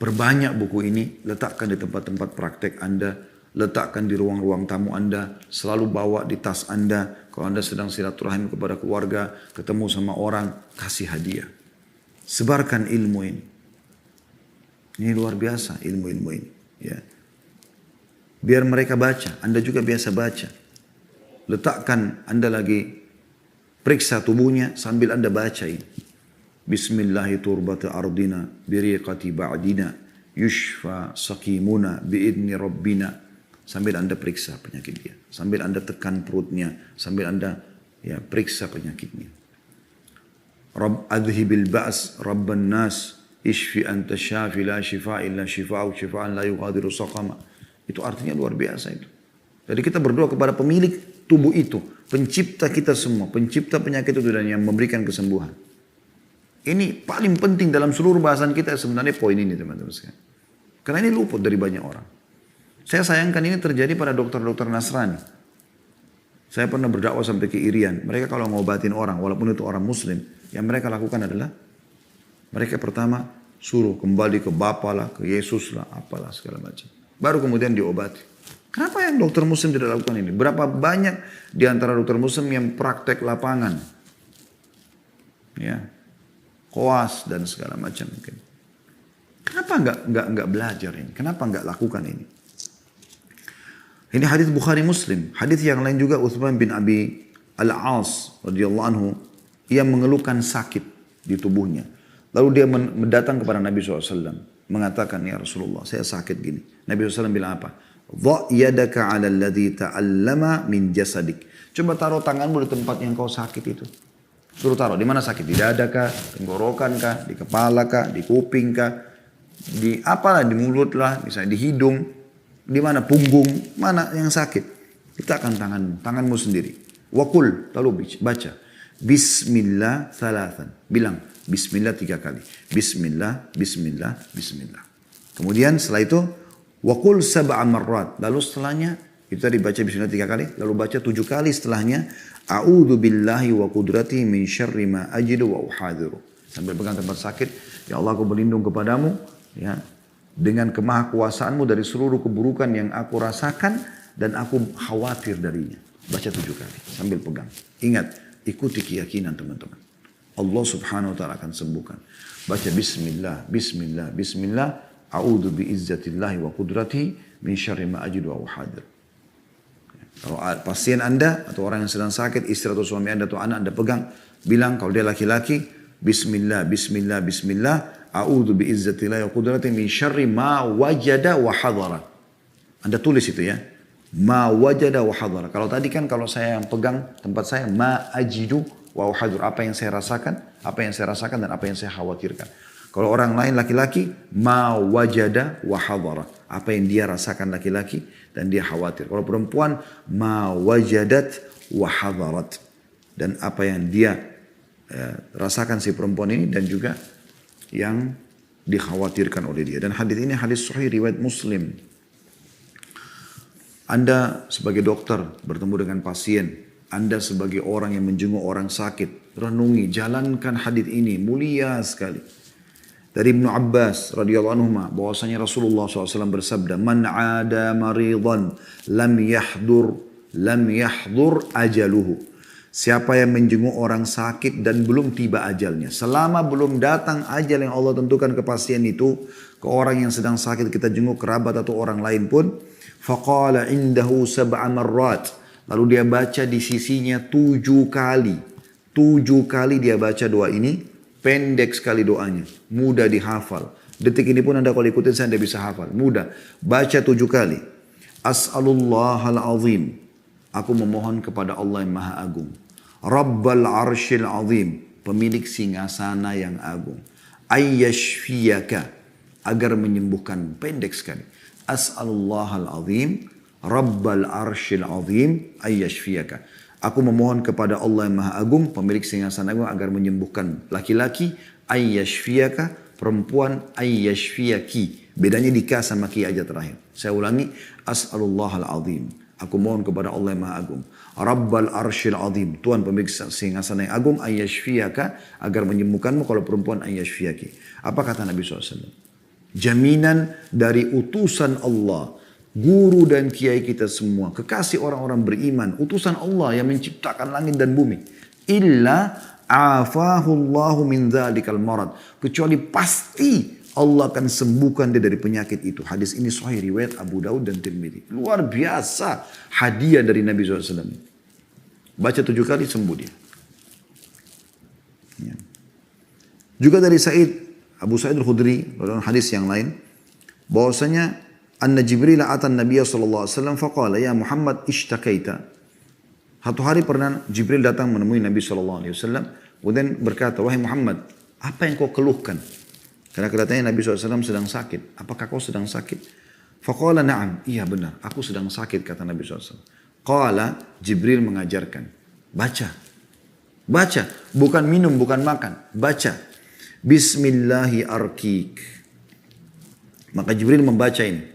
perbanyak buku ini, letakkan di tempat-tempat praktek Anda, letakkan di ruang-ruang tamu Anda, selalu bawa di tas Anda. Kalau Anda sedang silaturahim kepada keluarga, ketemu sama orang, kasih hadiah. Sebarkan ilmu ini. Ini luar biasa ilmu-ilmu ini. Ya. Biar mereka baca, Anda juga biasa baca. Letakkan Anda lagi periksa tubuhnya sambil Anda baca ini. Bismillahi turbata ardina biriqati ba'dina yushfa saqimuna biidni rabbina. Sambil Anda periksa penyakit dia. Sambil Anda tekan perutnya. Sambil Anda ya periksa penyakitnya. Rabb adhibil ba's rabban nas ishfi anta syafi la shifa illa shifa'u shifa'an la yughadiru saqama. Itu artinya luar biasa itu. Jadi kita berdoa kepada pemilik tubuh itu, pencipta kita semua, pencipta penyakit itu dan yang memberikan kesembuhan. Ini paling penting dalam seluruh bahasan kita sebenarnya poin ini teman-teman sekalian. Karena ini luput dari banyak orang. Saya sayangkan ini terjadi pada dokter-dokter Nasrani. Saya pernah berdakwah sampai ke Irian. Mereka kalau ngobatin orang, walaupun itu orang Muslim, yang mereka lakukan adalah mereka pertama suruh kembali ke Bapa lah, ke Yesus lah, apalah segala macam. Baru kemudian diobati. Kenapa yang dokter Muslim tidak lakukan ini? Berapa banyak di antara dokter Muslim yang praktek lapangan, ya, koas dan segala macam mungkin. Kenapa nggak belajar ini? Kenapa nggak lakukan ini? Ini hadis Bukhari Muslim. Hadis yang lain juga Utsman bin Abi Al-As radhiyallahu anhu, ia mengeluhkan sakit di tubuhnya. Lalu dia mendatang kepada Nabi SAW. Mengatakan, ya Rasulullah, saya sakit gini. Nabi SAW bilang apa? Dha' yadaka 'ala alladhi ta'allama min jasadik. Coba taruh tanganmu di tempat yang kau sakit itu. Suruh taruh. Di mana sakit? Di dada kah? Tenggorokan kah? Di kepala kah? Di kuping kah? Di apalah? Di mulut lah. Misalnya di hidung. Di mana? Punggung. Mana yang sakit? Letakkan tanganmu. Tanganmu sendiri. Wakul. Lalu baca. Bismillah thalathan. Bilang. Bismillah 3 kali. Bismillah, Bismillah, Bismillah. Kemudian setelah itu. Wakul sab'a marrat. Lalu setelahnya. Itu tadi baca Bismillah 3 kali. Lalu baca 7 kali setelahnya. A'udhu billahi wa qudrati min syarri ma ajidu wa uhadiru. Sambil pegang tempat sakit. Ya Allah, aku berlindung kepadamu. Ya. Dengan kemahakuasaanmu dari seluruh keburukan yang aku rasakan dan aku khawatir darinya. Baca 7 kali sambil pegang. Ingat, ikuti keyakinan teman-teman. Allah Subhanahu wa taala akan sembuhkan. Baca bismillah, bismillah, bismillah. A'udzu bi'izzatillahi wa qudratihi min syarri ma ajidu wa uhadir. Kalau pasien Anda atau orang yang sedang sakit, istri atau suami Anda atau anak Anda pegang, bilang kalau dia laki-laki, bismillah, bismillah, bismillah. A'udzu bi'izzatillahi wa qudratihi min syarri ma wajada wa hadara. Anda tulis itu ya. Ma wajada wa hadara. Kalau tadi kan kalau saya yang pegang tempat saya, ma ajidu wa hadur. Apa yang saya rasakan, dan apa yang saya khawatirkan. Kalau orang lain laki-laki, ma wajada wa hadara. Apa yang dia rasakan laki-laki dan dia khawatir. Kalau perempuan, ma wajadat wa hadarat. Dan apa yang dia rasakan si perempuan ini dan juga yang dikhawatirkan oleh dia. Dan hadis ini hadis sahih riwayat Muslim. Anda sebagai dokter bertemu dengan pasien, Anda sebagai orang yang menjenguk orang sakit, renungi, jalankan hadis ini, mulia sekali. Dari Ibnu Abbas radhiyallahu anhu bahwasanya Rasulullah SAW bersabda, "Man 'ada maridan lam yahdur ajaluhu." Siapa yang menjenguk orang sakit dan belum tiba ajalnya. Selama belum datang ajal yang Allah tentukan ke pasien itu, ke orang yang sedang sakit kita jenguk, kerabat atau orang lain pun, faqala indahu sab'a marrat. Lalu dia baca di sisinya 7 kali. 7 kali dia baca doa ini. Pendek sekali doanya, mudah dihafal. Detik ini pun Anda kalau ikutin saya Anda bisa hafal, mudah. Baca 7 kali. As'alullahal azim. Aku memohon kepada Allah yang maha agung. Rabbal arshil azim. Pemilik singgasana yang agung. Ayyashfiyaka. Agar menyembuhkan. Pendek sekali. As'alullahal azim. Rabbal arshil azim. Ayyashfiyaka. Aku memohon kepada Allah yang Maha Agung, pemilik singgasana agung agar menyembuhkan laki-laki, ayyashfiyaka, perempuan, ayyashfiyaki. Bedanya di ka sama ki aja terakhir. Saya ulangi, as'alullahal azim. Aku mohon kepada Allah yang Maha Agung. Rabbal arshil azim. Tuhan pemilik singgasana yang agung, ayyashfiyaka, agar menyembuhkanmu. Kalau perempuan, ayyashfiyaki. Apa kata Nabi SAW? Jaminan dari utusan Allah. Guru dan kiai kita semua, kekasih orang-orang beriman, utusan Allah yang menciptakan langit dan bumi. Illa afahullahu min dzalikal marad. Kecuali pasti Allah akan sembuhkan dia dari penyakit itu. Hadis ini sahih riwayat Abu Daud dan Tirmidzi. Luar biasa hadiah dari Nabi SAW. Baca 7 kali sembuh dia. Ya. Juga dari Abu Sa'id al-Khudri, dalam hadis yang lain, bahwasanya Anna Jibril atan Nabiya sallallahu alaihi wasallam faqala ya Muhammad ishtakaita. Satu hari pernah Jibril datang menemui Nabi sallallahu alaihi wasallam kemudian berkata, wahai Muhammad, apa yang kau keluhkan? Karena katanya Nabi SAW sedang sakit. Apakah kau sedang sakit? Faqala na'am. Iya benar, aku sedang sakit kata Nabi SAW. Qala, Jibril mengajarkan. Baca. Baca. Bukan minum, bukan makan. Baca. Bismillahi arkik. Maka Jibril membaca ini.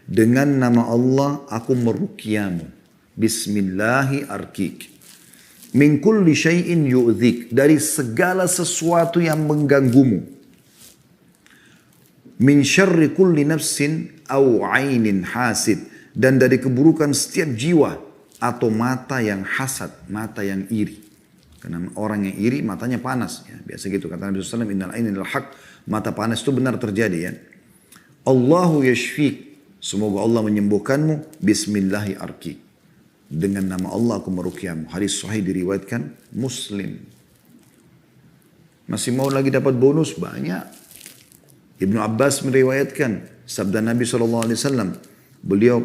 Dengan nama Allah aku meruqyamu. Bismillahi arkik. Min kulli syai'in yu'dhik. Dari segala sesuatu yang mengganggumu. Min syarri kulli nafsin au ainin hasid. Dan dari keburukan setiap jiwa atau mata yang hasad, mata yang iri. Karena orang yang iri matanya panas. Ya, biasa gitu kata Nabi SAW, innal ainil haq. Mata panas itu benar terjadi ya. Allahu yashfik. Semoga Allah menyembuhkanmu. Bismillahi arkik. Dengan nama Allah aku meruqyamu. Hadis sahih diriwayatkan Muslim. Masih mau lagi dapat bonus? Banyak. Ibnu Abbas meriwayatkan sabda Nabi SAW. Beliau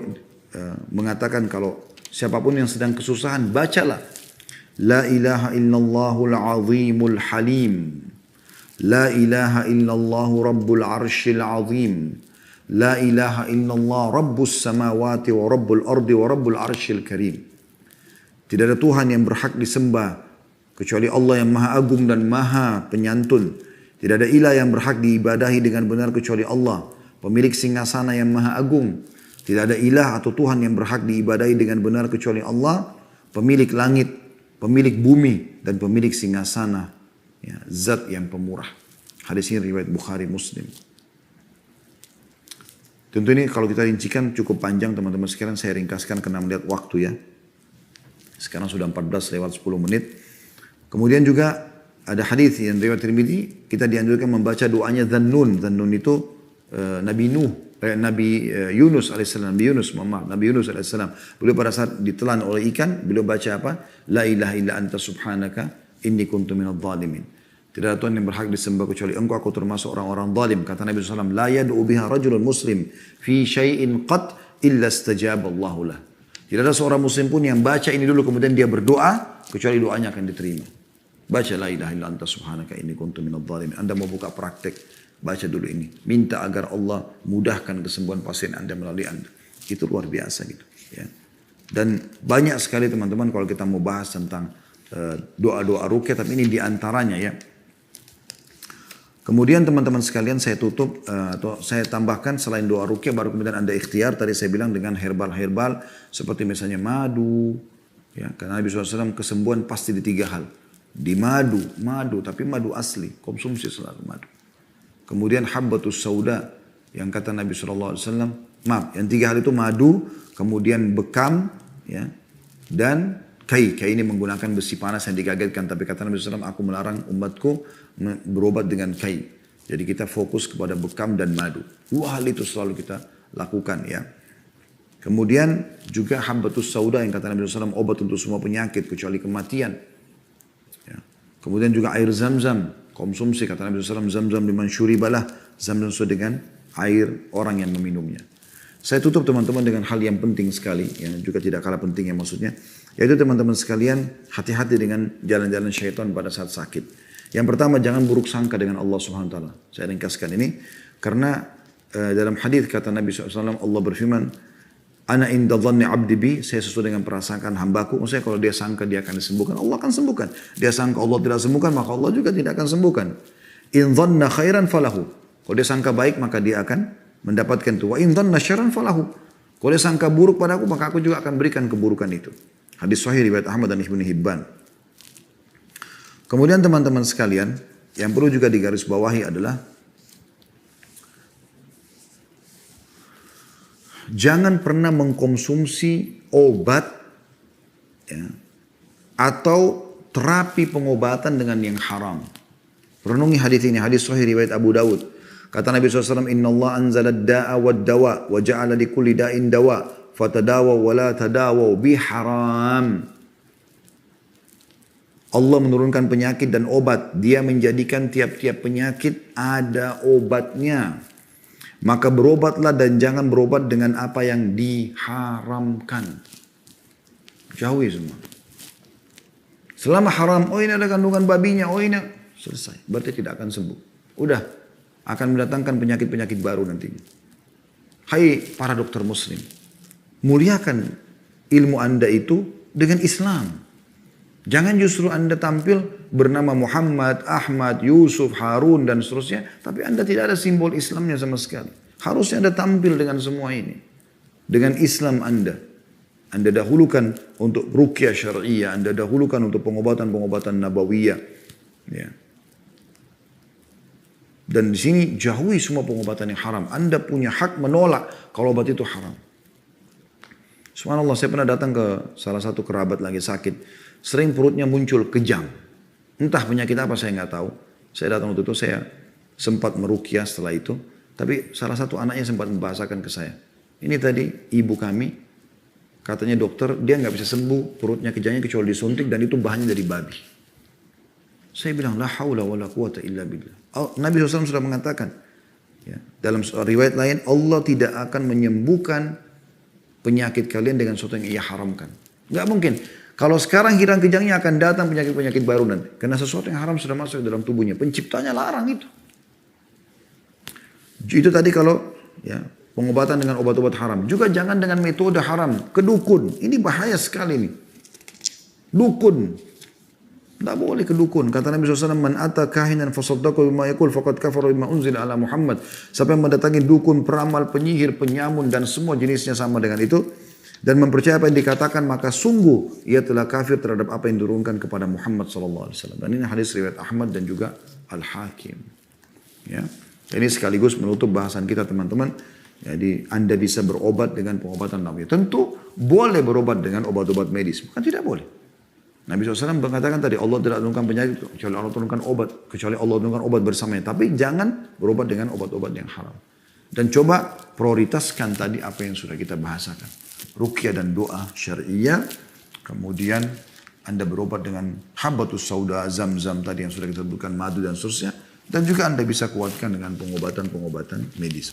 mengatakan kalau siapapun yang sedang kesusahan, bacalah. La ilaha illallahul azimul halim. La ilaha illallahu rabbul arshil azim. La ilaha illallah rabbus samawati wa rabbul ardi wa rabbul arshil karim. Tidak ada Tuhan yang berhak disembah kecuali Allah yang maha agung dan maha penyantun. Tidak ada ilah yang berhak diibadahi dengan benar kecuali Allah, pemilik singgasana yang maha agung. Tidak ada ilah atau Tuhan yang berhak diibadahi dengan benar kecuali Allah, pemilik langit, pemilik bumi, dan pemilik singgasana. Ya, zat yang pemurah. Hadis ini riwayat Bukhari Muslim. Tentu ini kalau kita rincikan cukup panjang teman-teman sekalian. Saya ringkaskan karena melihat waktu ya. Sekarang sudah 14 lewat 10 menit. Kemudian juga ada hadis yang riwayat Tirmidzi. Kita dianjurkan membaca doanya Dhannun. Dhannun itu Nabi Yunus alaihissalam. Nabi Yunus alaihissalam. Beliau pada saat ditelan oleh ikan. Beliau baca apa? La ilaha illa anta subhanaka inni kuntu minadh dhalimin. Tidak ada Tuhan yang berhak disembah kecuali engkau, aku termasuk orang-orang zalim. Kata Nabi SAW, la yad'u biha rajulun muslim fi syai'in qat illa istajab Allahu lah. Tidak ada seorang muslim pun yang baca ini dulu kemudian dia berdoa, kecuali doanya akan diterima. Baca la ilaha illa anta subhanaka inni kuntu minadh dhalimin. Anda mau buka praktek, baca dulu ini. Minta agar Allah mudahkan kesembuhan pasien Anda melalui Anda. Itu luar biasa gitu. Ya. Dan banyak sekali teman-teman kalau kita mau bahas tentang doa-doa ruqyah, tapi ini diantaranya ya. Kemudian teman-teman sekalian saya tutup atau saya tambahkan selain doa ruqyah baru kemudian Anda ikhtiar tadi saya bilang dengan herbal-herbal seperti misalnya madu. Ya, karena Nabi SAW kesembuhan pasti di 3 hal. Di madu tapi madu asli, konsumsi selalu madu. Kemudian habbatus sauda yang kata Nabi SAW, yang 3 hal itu madu, kemudian bekam, ya, dan kai ini menggunakan besi panas yang digagetkan. Tapi kata Nabi SAW, aku melarang umatku berobat dengan kai. Jadi kita fokus kepada bekam dan madu. 2 hal itu selalu kita lakukan ya. Kemudian juga habbatus sauda yang kata Nabi SAW, obat untuk semua penyakit kecuali kematian. Ya. Kemudian juga air zam-zam, konsumsi kata Nabi SAW, zam-zam liman syuribalah, zam-zam sesuai dengan air orang yang meminumnya. Saya tutup teman-teman dengan hal yang penting sekali, yang juga tidak kalah pentingnya maksudnya, yaitu teman-teman sekalian hati-hati dengan jalan-jalan syaitan pada saat sakit. Yang pertama jangan buruk sangka dengan Allah Subhanahu Wa Taala. Saya ringkaskan ini karena dalam hadis kata Nabi SAW, Allah berfirman, Ana inda dhanni abdi bi, saya sesuai dengan perasaan hambaku. Maksudnya kalau dia sangka dia akan disembuhkan, Allah akan sembuhkan. Dia sangka Allah tidak sembuhkan, maka Allah juga tidak akan sembuhkan. In dhanna khairan falahu. Kalau dia sangka baik maka dia akan mendapatkan itu. Wa in dhanna syarran falahu. Kalau dia sangka buruk padaku maka aku juga akan berikan keburukan itu. Hadis sahih riwayat Ahmad dan Ibnu Hibban. Kemudian teman-teman sekalian, yang perlu juga digarisbawahi adalah jangan pernah mengkonsumsi obat ya, atau terapi pengobatan dengan yang haram. Renungi hadis ini, hadis sahih riwayat Abu Dawud. Kata Nabi SAW, Inna Allah anzala da'a wa dawa wa ja'ala li kulli da'in dawa fatadawa wa la tadawa biharam. Allah menurunkan penyakit dan obat. Dia menjadikan tiap-tiap penyakit ada obatnya. Maka berobatlah dan jangan berobat dengan apa yang diharamkan. Jauhi semua. Selama haram, oh ini ada kandungan babinya, oh ini selesai. Berarti tidak akan sembuh. Udah, akan mendatangkan penyakit-penyakit baru nantinya. Hai para dokter muslim, muliakan ilmu Anda itu dengan Islam. Jangan justru Anda tampil bernama Muhammad, Ahmad, Yusuf, Harun dan seterusnya. Tapi Anda tidak ada simbol Islamnya sama sekali. Harusnya Anda tampil dengan semua ini. Dengan Islam Anda. Anda dahulukan untuk ruqyah syar'iyah. Anda dahulukan untuk pengobatan-pengobatan nabawiyah. Ya. Dan di sini jauhi semua pengobatan yang haram. Anda punya hak menolak kalau obat itu haram. Subhanallah, saya pernah datang ke salah satu kerabat lagi sakit. Sering perutnya muncul kejang. Entah penyakit apa saya nggak tahu. Saya datang waktu itu, saya sempat meruqyah setelah itu. Tapi salah satu anaknya sempat membahasakan ke saya. Ini tadi ibu kami, katanya dokter, dia nggak bisa sembuh perutnya kejangnya kecuali disuntik dan itu bahannya dari babi. Saya bilang, la haula wa la quwata illa billah. Nabi SAW sudah mengatakan, ya, dalam riwayat lain, Allah tidak akan menyembuhkan penyakit kalian dengan sesuatu yang ia haramkan. Nggak mungkin. Kalau sekarang hilang kejangnya akan datang penyakit-penyakit baru nanti. Karena sesuatu yang haram sudah masuk dalam tubuhnya. Penciptanya larang itu. Itu tadi kalau ya, pengobatan dengan obat-obat haram. Juga jangan dengan metode haram. Kedukun. Ini bahaya sekali nih. Dukun. Tidak boleh kedukun. Kata Nabi SAW, Man ata kahinan fasaddaqa bima yakul faqad kafara bima unzila ala Muhammad. Siapa yang mendatangi dukun, peramal, penyihir, penyamun dan semua jenisnya sama dengan itu. Dan mempercayai apa yang dikatakan, maka sungguh ia telah kafir terhadap apa yang diturunkan kepada Muhammad SAW. Dan ini hadis riwayat Ahmad dan juga Al-Hakim. Ya. Ini sekaligus menutup bahasan kita teman-teman. Jadi Anda bisa berobat dengan pengobatan nabawi. Tentu boleh berobat dengan obat-obat medis. Bukan tidak boleh. Nabi SAW mengatakan tadi, Allah tidak menurunkan penyakit kecuali Allah turunkan obat. Kecuali Allah turunkan obat bersamanya. Tapi jangan berobat dengan obat-obat yang haram. Dan coba prioritaskan tadi apa yang sudah kita bahasakan. Ruqyah dan doa syariah, kemudian Anda berobat dengan habatus sauda, zam-zam tadi yang sudah kita sebutkan, madu dan seterusnya. Dan juga Anda bisa kuatkan dengan pengobatan-pengobatan medis.